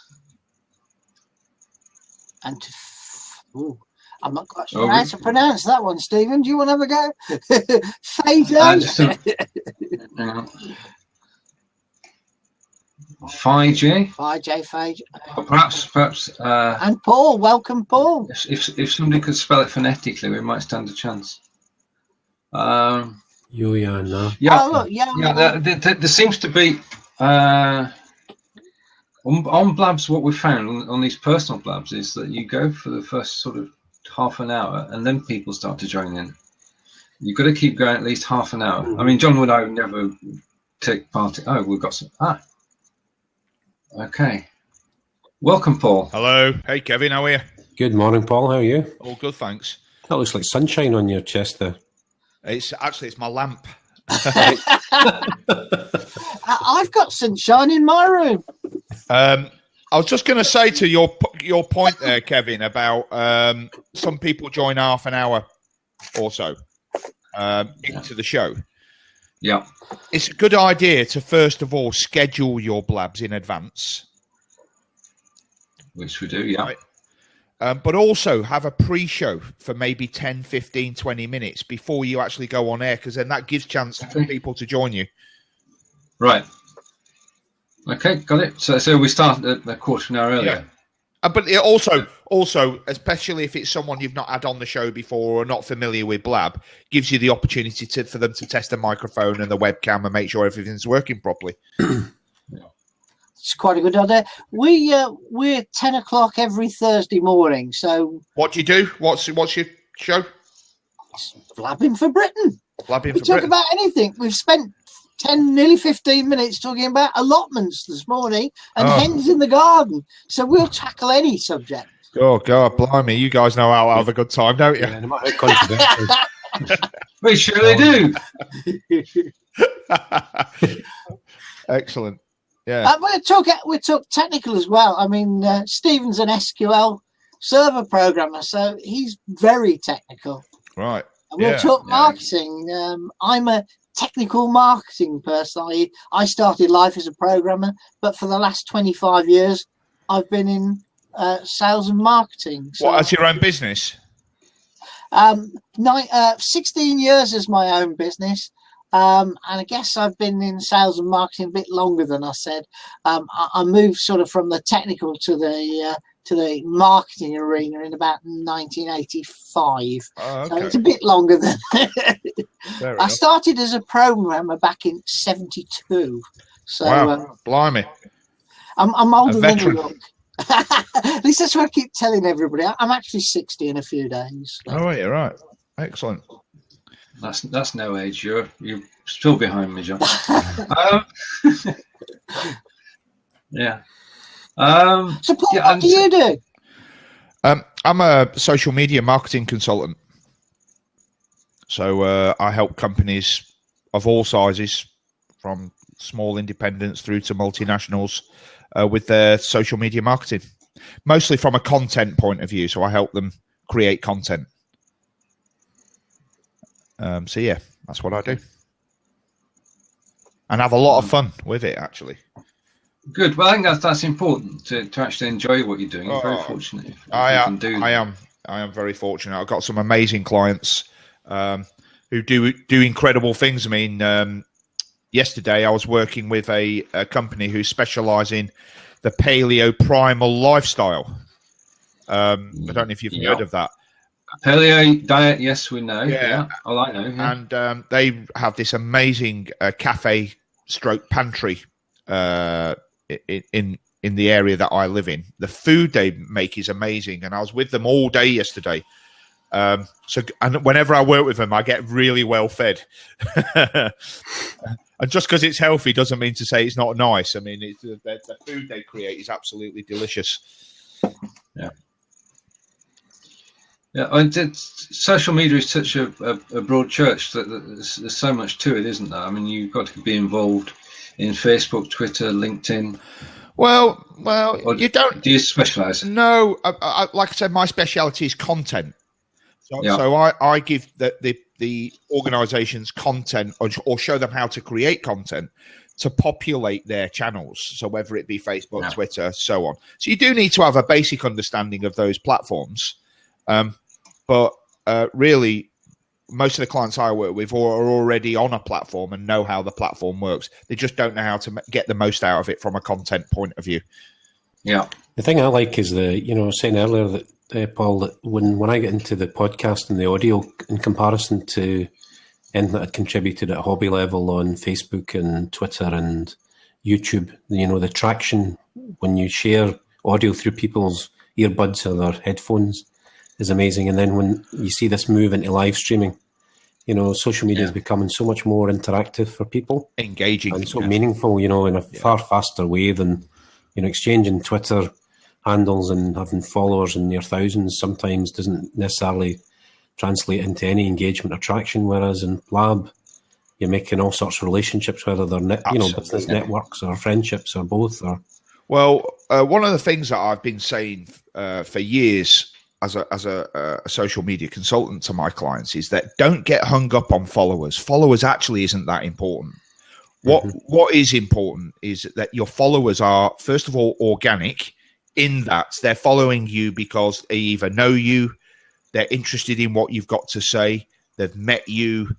And to... I'm not quite sure how to pronounce that one, Stephen. Do you want to have a go? Fajo? Fajo. Perhaps. And Paul, welcome, Paul. If somebody could spell it phonetically, we might stand a chance. No. There seems to be on Blabs. What we found on these personal Blabs is that you go for the first sort of half an hour, and then people start to join in. You've got to keep going at least half an hour. I mean, Jon and I would never take part in... Oh, we've got some... Okay. Welcome, Paul. Hello. Hey, Kevin, how are you? Good morning, Paul. How are you? All good, thanks. That looks like sunshine on your chest there. It's my lamp. I've got sunshine in my room. I was just going to say to your point there, Kevin, about some people join half an hour or so into the show. Yeah. It's a good idea to first of all schedule your blabs in advance. Which we do, yeah. Right? But also have a pre-show for maybe 10, 15, 20 minutes before you actually go on air, because then that gives chance for people to join you. Right. Okay, got it. So we start a quarter of an hour earlier. Yeah. But it also, especially if it's someone you've not had on the show before or not familiar with Blab, gives you the opportunity for them to test the microphone and the webcam and make sure everything's working properly. It's quite a good idea. We're 10 o'clock every Thursday morning. So what do you do? What's your show? It's Blabbing for Britain. Blabbing we for talk Britain. about anything. We've spent 10, nearly 15 minutes talking about allotments this morning and hens in the garden. So we'll tackle any subject. Oh, God, blimey. You guys know how to have a good time, don't you? Yeah, no matter how controversial. We surely do. Excellent. Yeah. We talk technical as well. I mean, Stephen's an SQL server programmer, so he's very technical. Right. And we'll talk marketing. I'm a technical marketing person. I started life as a programmer, but for the last 25 years, I've been in sales and marketing. So, what, as your own business? 16 years as my own business. And I guess I've been in sales and marketing a bit longer than I said. I moved sort of from the technical to the marketing arena in about 1985. Oh, okay. So it's a bit longer than I started as a programmer back in 72. So wow, blimey. I'm older than you look. At least that's what I keep telling everybody. I'm actually 60 in a few days. So. Oh, you're right. Excellent. That's no age. You're still behind me, John. Yeah. So, Paul, what do you do? I'm a social media marketing consultant. So I help companies of all sizes, from small independents through to multinationals, with their social media marketing, mostly from a content point of view. So I help them create content. So yeah, that's what I do, and have a lot of fun with it, actually. Good. Well, I think that's important to actually enjoy what you're doing. You're very fortunate. If I am very fortunate. I've got some amazing clients who do incredible things. I mean, yesterday I was working with a company who specialise in the paleo primal lifestyle. I don't know if you've heard of that. Paleo diet, yes, we know. Yeah. Oh, I know. Yeah. And they have this amazing cafe stroke pantry in the area that I live in. The food they make is amazing, and I was with them all day yesterday. And whenever I work with them, I get really well fed. And just because it's healthy doesn't mean to say it's not nice. I mean, the food they create is absolutely delicious. Yeah. Yeah, and social media is such a broad church that there's so much to it, isn't there? I mean, you've got to be involved in Facebook, Twitter, LinkedIn. Well, you don't. Do you specialise? No, like I said, my speciality is content. So I give the organisations content or show them how to create content to populate their channels. So whether it be Facebook, Twitter, so on. So you do need to have a basic understanding of those platforms. But really, most of the clients I work with are already on a platform and know how the platform works. They just don't know how to get the most out of it from a content point of view. Yeah. The thing I like is I was saying earlier that, Paul, that when I get into the podcast and the audio in comparison to anything that I'd contributed at a hobby level on Facebook and Twitter and YouTube, the traction when you share audio through people's earbuds or their headphones is amazing. And then when you see this move into live streaming, social media is becoming so much more interactive for people, engaging, and so meaningful, in a far faster way than exchanging Twitter handles and having followers in your thousands sometimes doesn't necessarily translate into any engagement or traction. Whereas in Blab, you're making all sorts of relationships, whether they're business networks or friendships or both. Or well, one of the things that I've been saying for years as a social media consultant to my clients is that don't get hung up on followers. Followers actually isn't that important. What is important is that your followers are, first of all, organic, in that they're following you because they either know you, they're interested in what you've got to say, they've met you,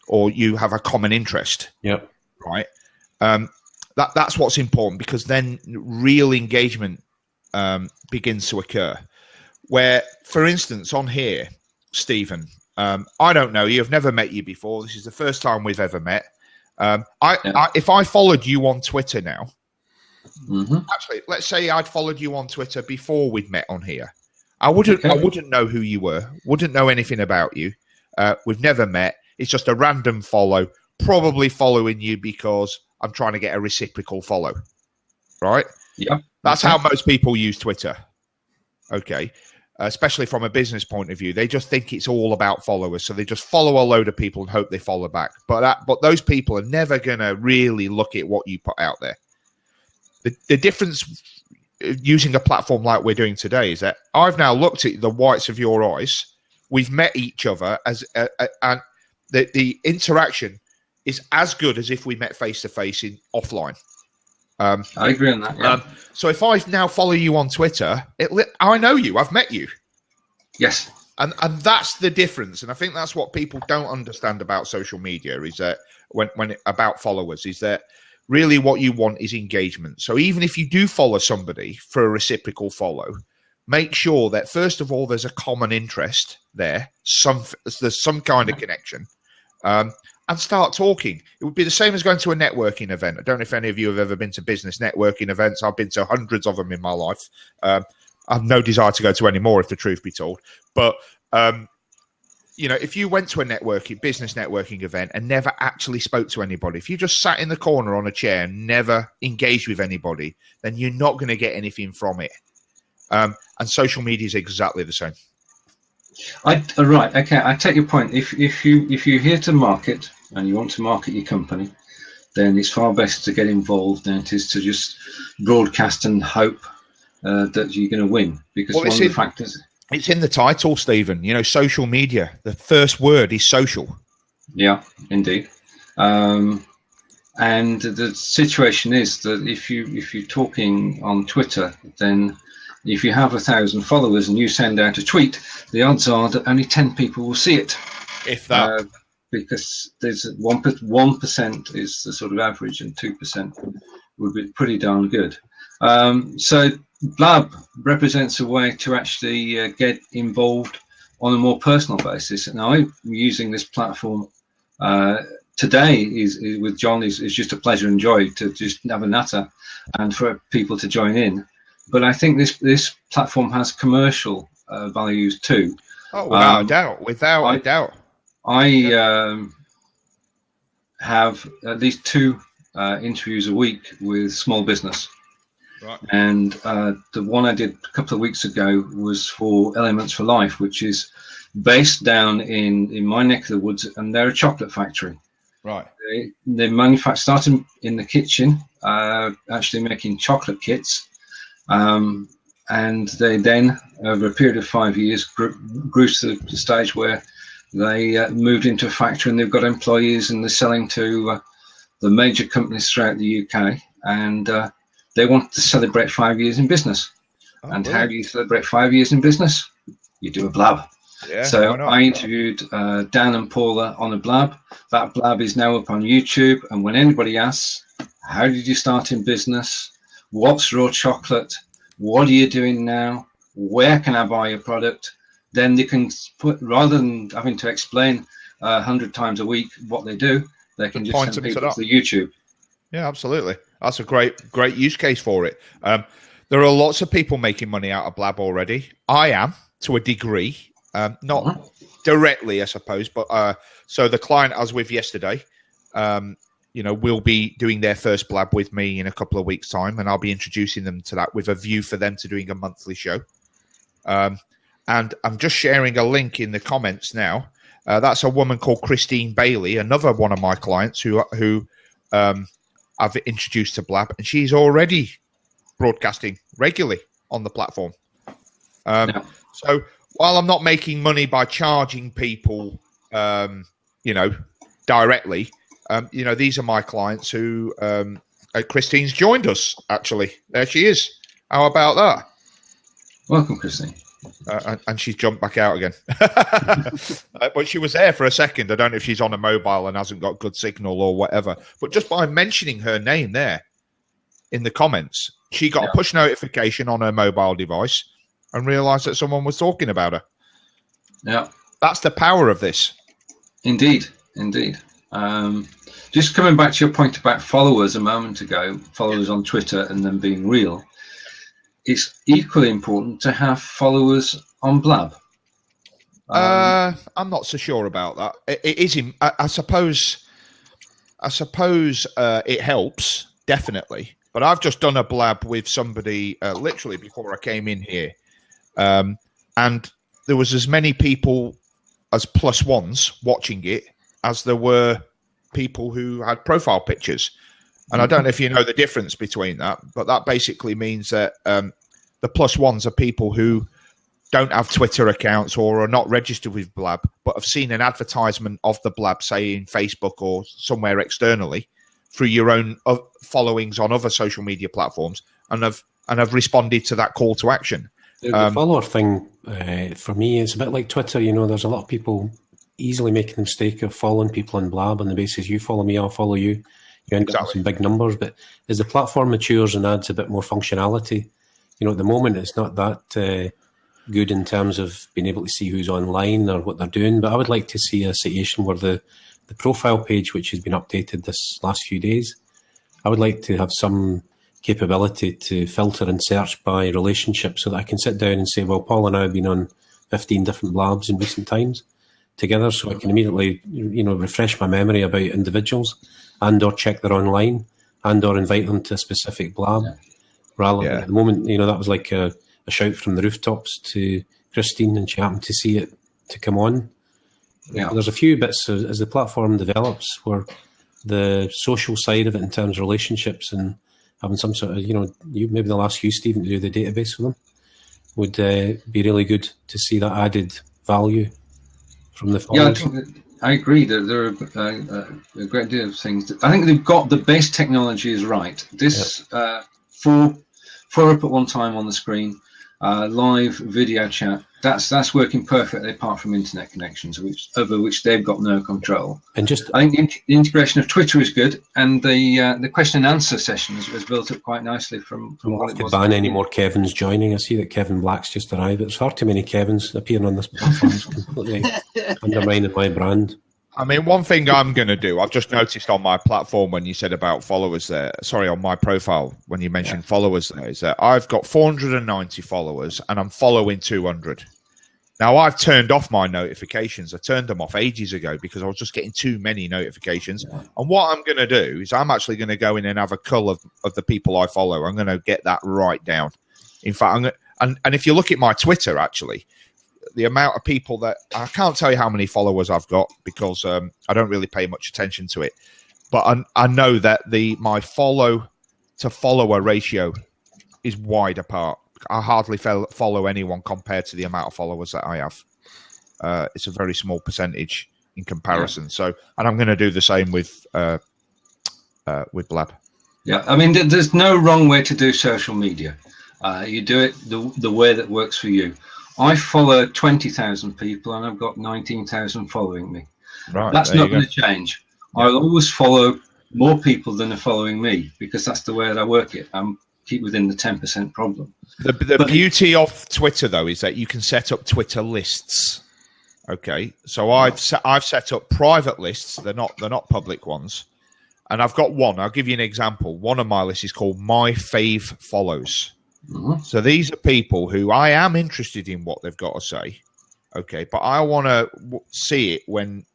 or you have a common interest. Yep. Right. That's what's important, because then real engagement begins to occur. Where, for instance, on here, Stephen, I don't know you. I've never met you before. This is the first time we've ever met. If I followed you on Twitter now, actually, let's say I'd followed you on Twitter before we'd met on here. I wouldn't know who you were. Wouldn't know anything about you. We've never met. It's just a random follow. Probably following you because I'm trying to get a reciprocal follow. Right? Yeah. That's how most people use Twitter. Okay. Especially from a business point of view, they just think it's all about followers, so they just follow a load of people and hope they follow back. But those people are never going to really look at what you put out there. The difference using a platform like we're doing today is that I've now looked at the whites of your eyes. We've met each other and the interaction is as good as if we met face to face in offline. I agree on that. Yeah. So if I now follow you on Twitter, I know you. I've met you. Yes. And that's the difference. And I think that's what people don't understand about social media is that when about followers is that really what you want is engagement. So even if you do follow somebody for a reciprocal follow, make sure that first of all there's a common interest there. There's some kind of connection. And start talking. It would be the same as going to a networking event. I don't know if any of you have ever been to business networking events. I've been to hundreds of them in my life. I have no desire to go to any more, if the truth be told. But, if you went to a business networking event and never actually spoke to anybody, if you just sat in the corner on a chair and never engaged with anybody, then you're not going to get anything from it. And social media is exactly the same. Right. Okay. I take your point. If you're here to market and you want to market your company, then it's far better to get involved than it is to just broadcast and hope that you're going to win. Because one of the factors, it's in the title, Stephen. Social media. The first word is social. Yeah, indeed. And the situation is that if you're talking on Twitter, then if you have 1,000 followers and you send out a tweet, the odds are that only 10 people will see it. If that. Because there's 1% is the sort of average, and 2% would be pretty darn good. So Blab represents a way to actually get involved on a more personal basis. And I'm using this platform today with Jon is just a pleasure and joy to just have a natter and for people to join in. But I think this platform has commercial values too. Oh, without a doubt. Without a doubt. I have at least 2 interviews a week with small business. Right. And the one I did a couple of weeks ago was for Elements for Life, which is based down in my neck of the woods, and they're a chocolate factory. Right. They manufacture, starting in the kitchen, actually making chocolate kits. And they then, over a period of 5 years, grew to the stage where they moved into a factory, and they've got employees, and they're selling to the major companies throughout the UK. And they want to celebrate 5 years in business. Oh, and how do you celebrate 5 years in business? You do a blab. Yeah, so I interviewed Dan and Paula on a blab. That blab is now up on YouTube. And when anybody asks, how did you start in business? What's raw chocolate? What are you doing now? Where can I buy your product? Then they can put, rather than having to explain 100 times a week what they do, they can just send people to the YouTube. Yeah, absolutely. That's a great use case for it. There are lots of people making money out of Blab already. I am, to a degree, not directly, I suppose, but so the client I was with yesterday, will be doing their first Blab with me in a couple of weeks' time, and I'll be introducing them to that with a view for them to doing a monthly show. And I'm just sharing a link in the comments now. That's a woman called Christine Bailey, another one of my clients who I've introduced to Blab, and she's already broadcasting regularly on the platform. No. So while I'm not making money by charging people, directly, these are my clients who Christine's joined us, actually. There she is. How about that? Welcome, Christine. And she's jumped back out again. But she was there for a second. I don't know if she's on a mobile and hasn't got good signal or whatever. But just by mentioning her name there in the comments, she got a push notification on her mobile device and realised that someone was talking about her. Yeah. That's the power of this. Indeed. Just coming back to your point about followers a moment ago, followers on Twitter and them being real, it's equally important to have followers on Blab. I'm not so sure about that. It is. I suppose it helps, definitely. But I've just done a Blab with somebody literally before I came in here, and there was as many people as +1s watching it as there were people who had profile pictures. And I don't know if you know the difference between that, but that basically means that the +1s are people who don't have Twitter accounts or are not registered with Blab, but have seen an advertisement of the Blab, say in Facebook or somewhere externally, through your own followings on other social media platforms, and have responded to that call to action. The follower thing, for me, is a bit like Twitter. There's a lot of people easily making the mistake of following people on Blab on the basis you follow me, I'll follow you. You end up with some big numbers. But as the platform matures and adds a bit more functionality, at the moment it's not that good in terms of being able to see who's online or what they're doing. But I would like to see a situation where the profile page, which has been updated this last few days, I would like to have some capability to filter and search by relationship so that I can sit down and say, well, Paul and I have been on 15 different Blabs in recent times together, so I can immediately, refresh my memory about individuals and or check their online and or invite them to a specific Blab. Rather than at the moment, that was like a shout from the rooftops to Christine, and she happened to see it to come on. Yeah. There's a few bits as the platform develops where the social side of it in terms of relationships and having some sort of, maybe they'll ask you, Stephen, to do the database for them, would be really good to see that added value from the followers. Yeah, I agree that there are a great deal of things. I think they've got the base technology is right. This four up at one time on the screen, live video chat, that's working perfectly apart from internet connections, over which they've got no control. And I think the integration of Twitter is good, and the question and answer session was built up quite nicely from what it was. Ban any more Kevins joining. I see that Kevin Black's just arrived. It's far too many Kevins appearing on this platform. It's completely undermining my brand. I mean, one thing I'm going to do, I've just noticed on my platform when you said about followers there, on my profile, when you mentioned followers there, is that I've got 490 followers and I'm following 200. Now, I've turned off my notifications. I turned them off ages ago because I was just getting too many notifications. And what I'm going to do is I'm actually going to go in and have a cull of the people I follow. I'm going to get that right down. In fact, and if you look at my Twitter, actually, the amount of people that I can't tell you how many followers I've got because I don't really pay much attention to it, but I know that my follow to follower ratio is wide apart. I hardly follow anyone compared to the amount of followers that I have. It's a very small percentage in comparison. So, and I'm going to do the same with Blab. Yeah, I mean, there's no wrong way to do social media. You do it the way that works for you. I follow 20,000 people and I've got 19,000 following me. Right, that's not going to change. I'll always follow more people than are following me because that's the way that I work it. I'm keep within the 10% problem. The beauty of Twitter, though, is that you can set up Twitter lists. Okay, so I've set up private lists. They're not public ones, and I've got one. I'll give you an example. One of my lists is called My Fave Follows. Mm-hmm. So these are people who I am interested in what they've got to say. Okay, but I want to see it when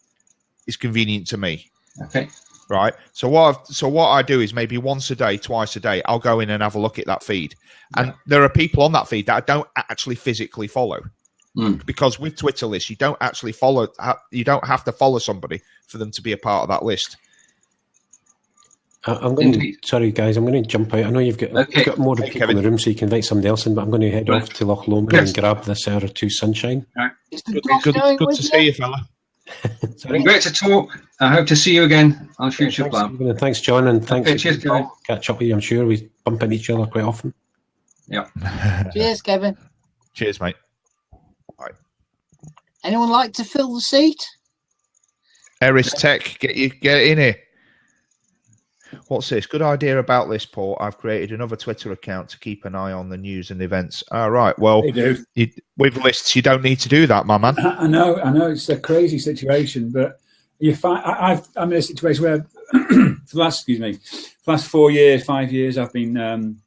it's convenient to me. Okay. Right. So what I do is maybe once a day, twice a day, I'll go in and have a look at that feed. And there are people on that feed that I don't actually physically follow. Because with Twitter lists, you don't actually follow. You don't have to follow somebody for them to be a part of that list. I'm going to, sorry guys, I'm going to jump out. I know you've got more people in the room, so you can invite somebody else in, but I'm going to head off to Loch Lomond and grab this hour or two sunshine. Good to see you, fella. Great to talk. I hope to see you again on future Blab. Thanks, John, and thanks. Cheers, Kevin. Catch up with you. I'm sure we bump into each other quite often. Yeah. Cheers, Kevin. Cheers, mate. Bye. Anyone like to fill the seat? Eris Tech, get in here. What's this? Good idea about this, Paul. I've created another Twitter account to keep an eye on the news and events. All right. Well, with lists, you don't need to do that, my man. I know. It's a crazy situation, but you find I'm in a situation where for the last 4 years, 5 years, I've been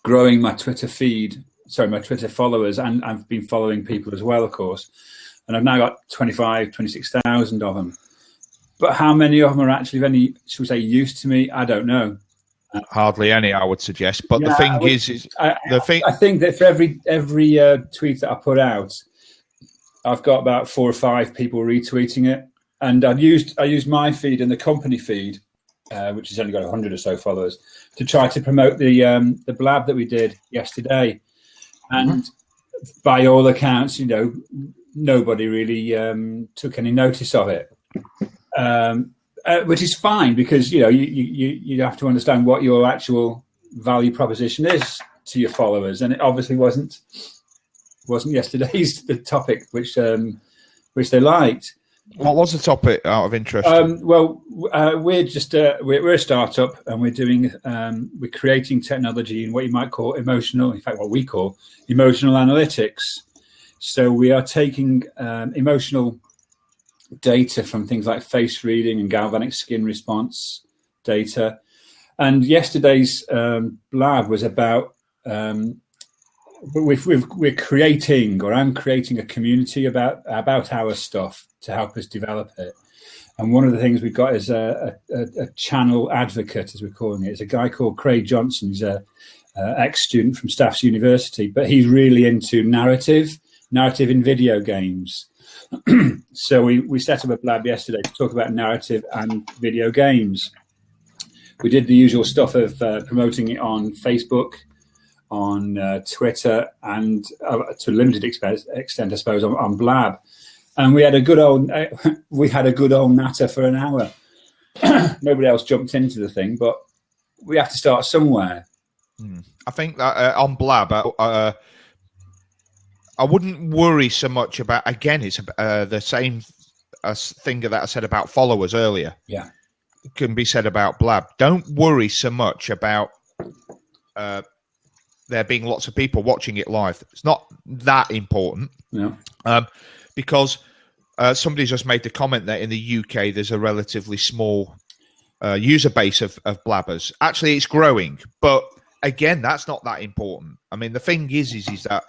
growing my Twitter feed. Sorry, my Twitter followers, and I've been following people as well, of course. And I've now got 26,000 of them. But how many of them are actually of any, should we say, use to me? I don't know. Hardly any, I would suggest. But the thing is I think that for every tweet that I put out, I've got about 4 or 5 people retweeting it. And I used my feed and the company feed, which has only got 100 or so followers, to try to promote the Blab that we did yesterday. And by all accounts, nobody really took any notice of it. Which is fine, because you have to understand what your actual value proposition is to your followers, and it obviously wasn't yesterday's the topic which they liked. What was the topic, out of interest? We're just we're a startup, and we're creating technology in what you might call emotional. In fact, what we call emotional analytics. So we are taking emotional data from things like face reading and galvanic skin response data. And yesterday's Blab was about we're creating, or I'm creating, a community about our stuff to help us develop it. And one of the things we've got is a channel advocate, as we're calling it. It's a guy called Craig Johnson. He's a ex-student from Staffs University, but he's really into narrative in video games. So we set up a Blab yesterday to talk about narrative and video games. We did the usual stuff of promoting it on Facebook, on Twitter, and to a limited extent, I suppose, on Blab. And we had a good old natter for an hour. Nobody else jumped into the thing, but we have to start somewhere. I think that on Blab, I wouldn't worry so much about, again, it's the same thing that I said about followers earlier. Yeah. It can be said about Blab. Don't worry so much about there being lots of people watching it live. It's not that important. No. Because somebody just made the comment that in the UK there's a relatively small user base of Blabbers. Actually, it's growing. But again, that's not that important. I mean, the thing is that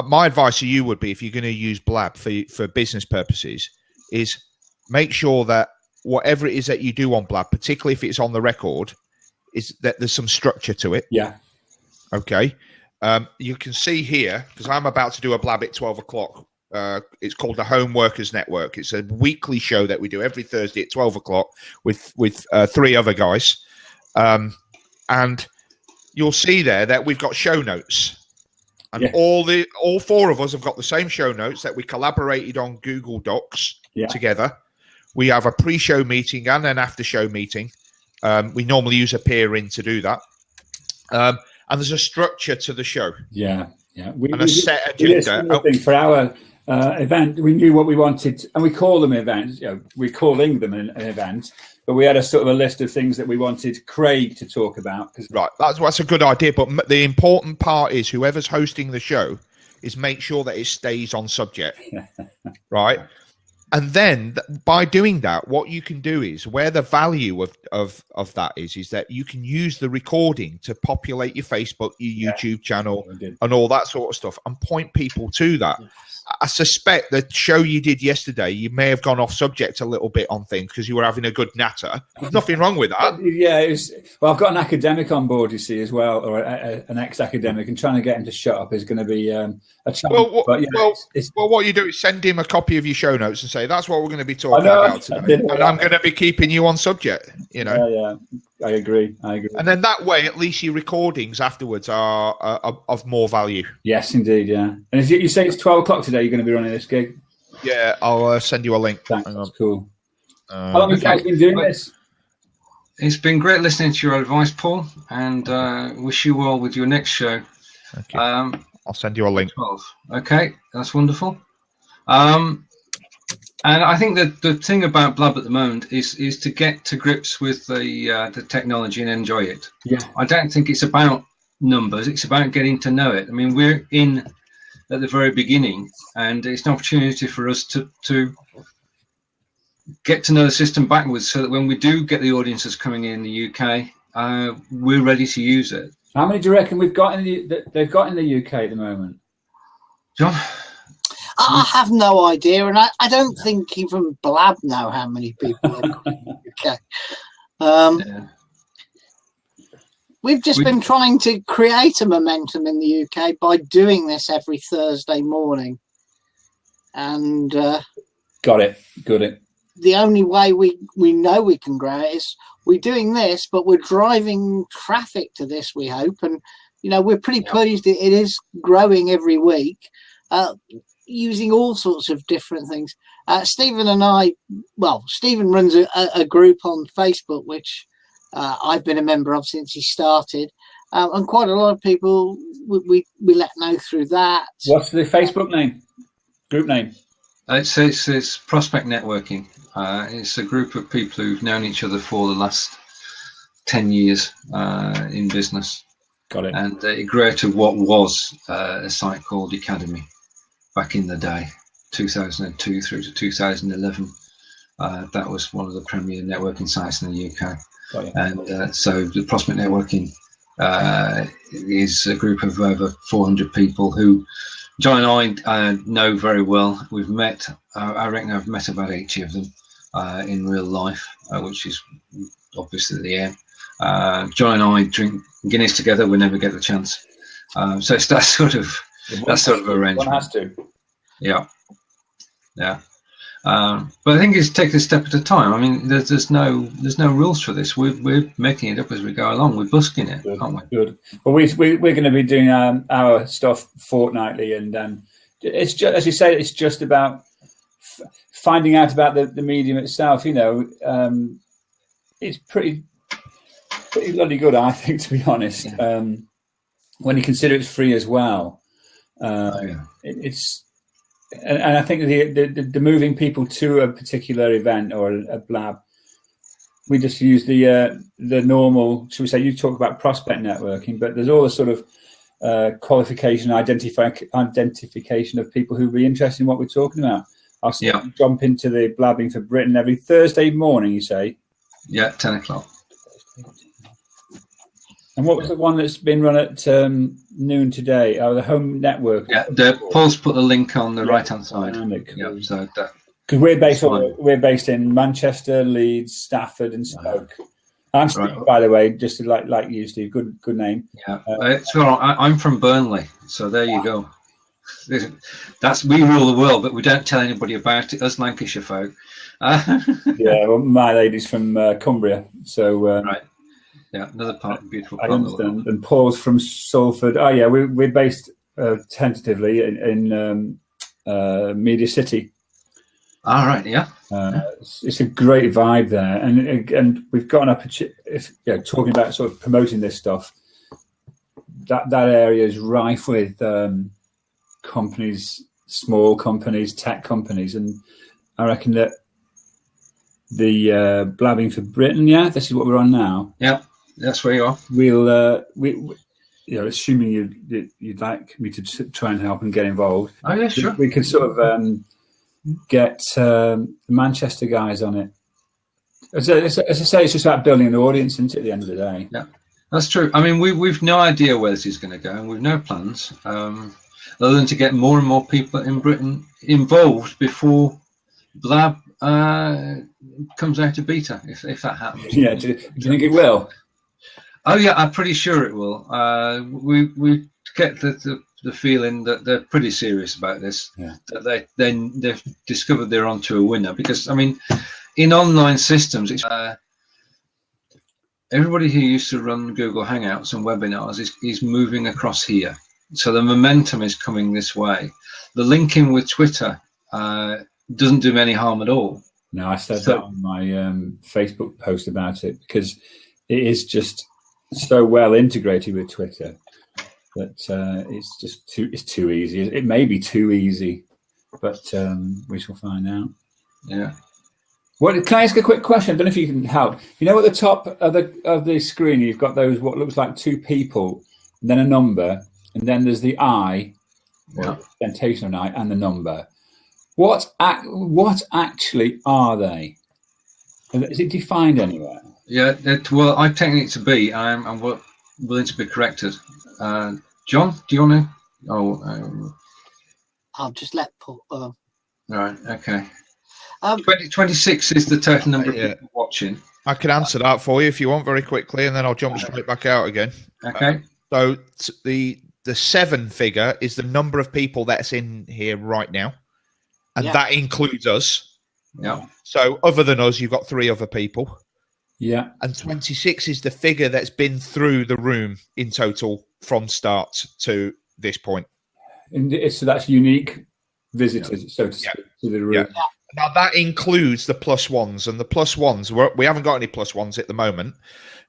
my advice to you would be, if you're going to use Blab for business purposes, is make sure that whatever it is that you do on Blab, particularly if it's on the record, is that there's some structure to it. Yeah. Okay. You can see here, because I'm about to do a Blab at 12 o'clock. It's called the Home Workers Network. It's a weekly show that we do every Thursday at 12 o'clock with 3 other guys. And you'll see there that we've got show notes. And all 4 of us have got the same show notes that we collaborated on Google Docs together. We have a pre-show meeting and an after-show meeting. We normally use a peer in to do that. And there's a structure to the show. Yeah. And a set agenda. For our event, we knew what we wanted, and we call them events. We're calling them an event, but we had a sort of a list of things that we wanted Craig to talk about. Right, that's a good idea. But the important part is whoever's hosting the show is make sure that it stays on subject, right? And then by doing that, what you can do is, where the value of that is that you can use the recording to populate your Facebook, your YouTube channel, and all that sort of stuff, and point people to that. I suspect the show you did yesterday, you may have gone off subject a little bit on things because you were having a good natter. There's nothing wrong with that. Yeah, well, I've got an academic on board, you see, as well, or an ex-academic, and trying to get him to shut up is going to be a challenge. Well, what you do is send him a copy of your show notes and say, that's what we're going to be talking about today. And I'm going to be keeping you on subject, you know. Yeah. I agree. And then that way, at least your recordings afterwards are of more value. Yes, indeed, yeah. And you say it's 12 o'clock today, you're going to be running this gig? Yeah, I'll send you a link. Thanks, that's cool. How long have you guys been doing this? It's been great listening to your advice, Paul, and wish you well with your next show. Thank you. I'll send you a link. 12. Okay, that's wonderful. And I think that the thing about Blab at the moment is to get to grips with the technology and enjoy it. Yeah. I don't think it's about numbers. It's about getting to know it. I mean, we're in at the very beginning, and it's an opportunity for us to get to know the system backwards, so that when we do get the audiences coming in the UK, we're ready to use it. How many do you reckon they've got in the UK at the moment? John? I have no idea, and I don't think even Blab know how many people they've got in the UK. We've just been trying to create a momentum in the UK by doing this every Thursday morning. And got it. The only way we know we can grow it is we're doing this, but we're driving traffic to this, we hope. And, we're pretty pleased it is growing every week. Using all sorts of different things. Stephen and I, Stephen runs a group on Facebook, which I've been a member of since he started. And quite a lot of people we let know through that. What's the Facebook name? Group name? It's Prospect Networking. It's a group of people who've known each other for the last 10 years in business. Got it. And it grew out of what was a site called Academy. Back in the day, 2002 through to 2011, that was one of the premier networking sites in the UK. And so the Prospect Networking is a group of over 400 people who Jon and I know very well. We've met, I reckon I've met about 80 of them in real life, which is obviously the aim. Jon and I drink Guinness together, we never get the chance. So it's that sort of arrangement. One has to. Yeah. But I think it's take a step at a time. I mean, there's no rules for this. We're making it up as we go along. We're busking it, aren't we? Good. Well, we're going to be doing our stuff fortnightly, and it's just, as you say, it's just about finding out about the medium itself. It's pretty bloody good, I think, to be honest. When you consider it's free as well. It's and I think the moving people to a particular event or a Blab, we just use the normal, should we say, you talk about prospect networking, but there's all the sort of qualification, identification of people who will be interested in what we're talking about. I'll jump into the Blabbing for Britain every Thursday morning, you say? Yeah, 10 o'clock. And what was the one that's been run at noon today? Oh, the Home Network. Yeah, Paul's put the link on the right-hand side. Yeah, so that, because we're based in Manchester, Leeds, Stafford, and Stoke. I'm Steve, by the way, just like you, Steve. Good name. Yeah, I'm from Burnley, so there you go. We rule the world, but we don't tell anybody about it. Us Lancashire folk. Yeah, well, my lady's from Cumbria, so right. Yeah, another beautiful part. I understand. And Paul's from Salford. Oh yeah, we're based tentatively in Media City. All right, yeah. It's a great vibe there, and we've got an opportunity. Talking about sort of promoting this stuff, that area is rife with companies, small companies, tech companies, and I reckon that the Blabbing for Britain, this is what we're on now. Yeah, that's where you are. We'll, assuming you'd like me to try and help and get involved. Oh yeah, sure. We could sort of get the Manchester guys on it. As I say, it's just about building an audience, isn't it, at the end of the day? Yeah, that's true. I mean, we've no idea where this is going to go, and we've no plans. other than to get more and more people in Britain involved before Blab comes out of beta, if that happens. Yeah, do you think it will? Oh yeah, I'm pretty sure it will. We get the feeling that they're pretty serious about this. Yeah. That they've discovered they're onto a winner, because I mean, in online systems, it's, everybody who used to run Google Hangouts and webinars is moving across here. So the momentum is coming this way. The linking with Twitter doesn't do any harm at all. No, I said that on my Facebook post about it, because it is just so well integrated with Twitter that it's just too easy. It may be too easy, but we shall find out. Yeah. What, can I ask a quick question? I don't know if you can help. You know, at the top of the screen, you've got those what looks like two people, and then a number, and then there's the eye, or representation of an eye, and the number. What actually are they? Is it defined anywhere? Yeah, well, I've taken it to be. I'm willing to be corrected. John, do you want to? Oh, I'll just let Paul. Right. Okay. 26 is the total number of people watching. I can answer that for you if you want, very quickly, and then I'll jump straight back out again. Okay. So the 7 figure is the number of people that's in here right now, and that includes us. Yeah. So other than us, you've got 3 other people. Yeah. And 26 is the figure that's been through the room in total from start to this point. And so that's unique visitors, so to speak, to the room. Yeah. Now that includes the +1s, and the +1s, we haven't got any +1s at the moment.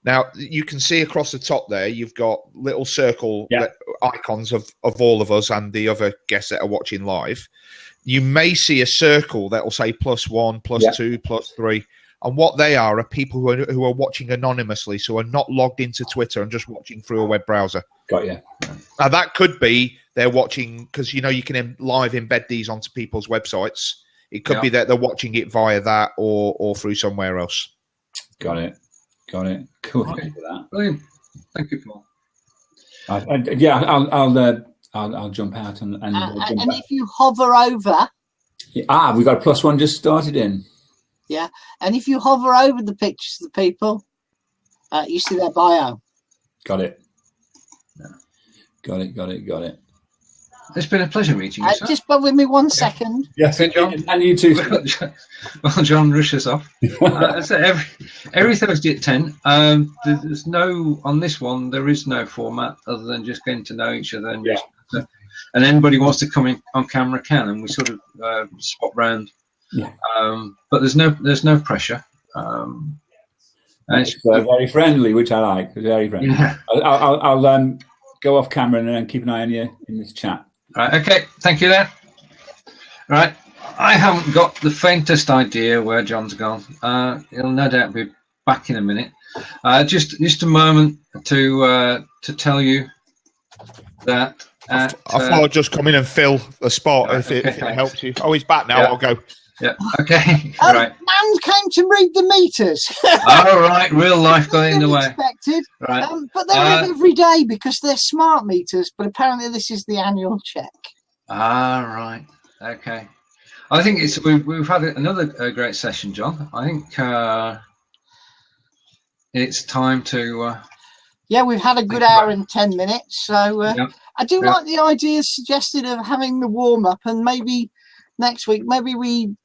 Now you can see across the top there, you've got little circle icons of all of us and the other guests that are watching live. You may see a circle that will say +1, +2, +3. And what they are people who are watching anonymously, so are not logged into Twitter and just watching through a web browser. Got you. Now, that could be they're watching, because, you know, live embed these onto people's websites. It could be that they're watching it via that or through somewhere else. Got it. Cool. Okay. Thank you for that. Brilliant. Thank you, Paul. I'll jump out and if you hover over. We've got a +1 just started in. Yeah, and if you hover over the pictures of the people, you see their bio. Got it. Got it. It's been a pleasure meeting you, sir. Just bear with me 1 second. Yes, John. And you too. Well, John, rush us off. So every Thursday at 10. There's no, on this one, there is no format other than just getting to know each other. And anybody wants to come in on camera can, and we sort of swap round. Yeah. But there's no pressure. And it's very friendly, which I like. Very friendly. Yeah. I'll go off camera and then keep an eye on you in this chat. Right. Okay. Thank you there. Right. I haven't got the faintest idea where John's gone. He'll no doubt be back in a minute. Just a moment to tell you that. I thought I'd just come in and fill the spot if it helps you. Oh, he's back now. I'll go. Yeah. Okay. Right. Man came to read the meters. All right. Real life got in the way. Expected. Right. But they're every day because they're smart meters. But apparently, this is the annual check. Right. Okay. I think we've had another great session, John. I think it's time to. Yeah, we've had a good hour and 10 minutes. So I do like the idea suggested of having the warm up, and maybe next week, maybe we.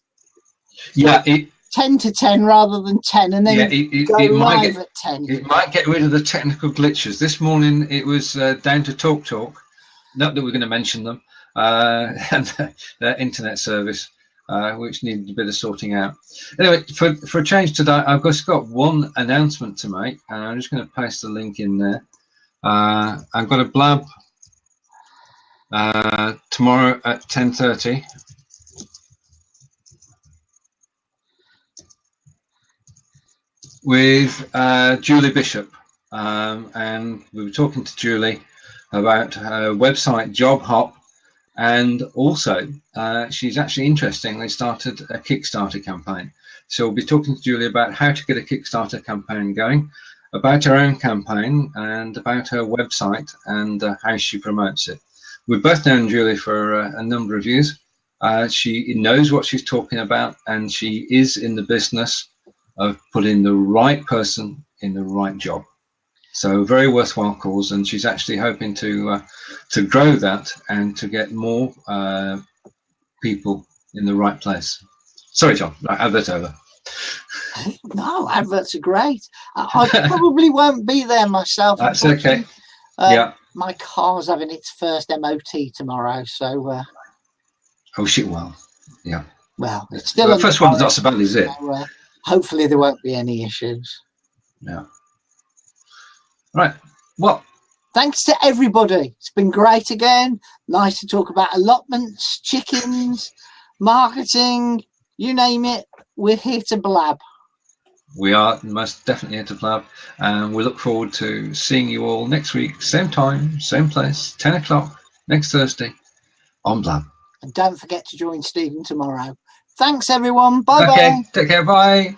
10 to 10 rather than 10, and then go live at 10. It might get rid of the technical glitches. This morning it was down to TalkTalk. Not that we're going to mention them, and their internet service, which needed a bit of sorting out. Anyway, for a change today, I've just got one announcement to make, and I'm just going to paste the link in there. I've got a Blab tomorrow at 10:30. With Julie Bishop, and we were talking to Julie about her website Job Hop, and also she's actually interestingly started a Kickstarter campaign. So we'll be talking to Julie about how to get a Kickstarter campaign going, about her own campaign, and about her website and how she promotes it. we've both known Julie for a number of years. She knows what she's talking about, and she is in the business of putting the right person in the right job. So very worthwhile cause, and she's actually hoping to grow that and to get more people in the right place. Sorry, John. Right, advert over. No, adverts are great. I probably won't be there myself. That's okay. Yeah. My car's having its first MOT tomorrow, so. Oh shit! Well, yeah. Well, it's still the first one's not so bad, is it? So, hopefully, there won't be any issues. Yeah. Right. Well, thanks to everybody. It's been great again. Nice to talk about allotments, chickens, marketing, you name it. We're here to blab. We are most definitely here to blab, and we look forward to seeing you all next week, same time, same place, 10 o'clock next Thursday on Blab. And don't forget to join Stephen tomorrow. Thanks, everyone. Bye-bye. Okay, take care. Bye.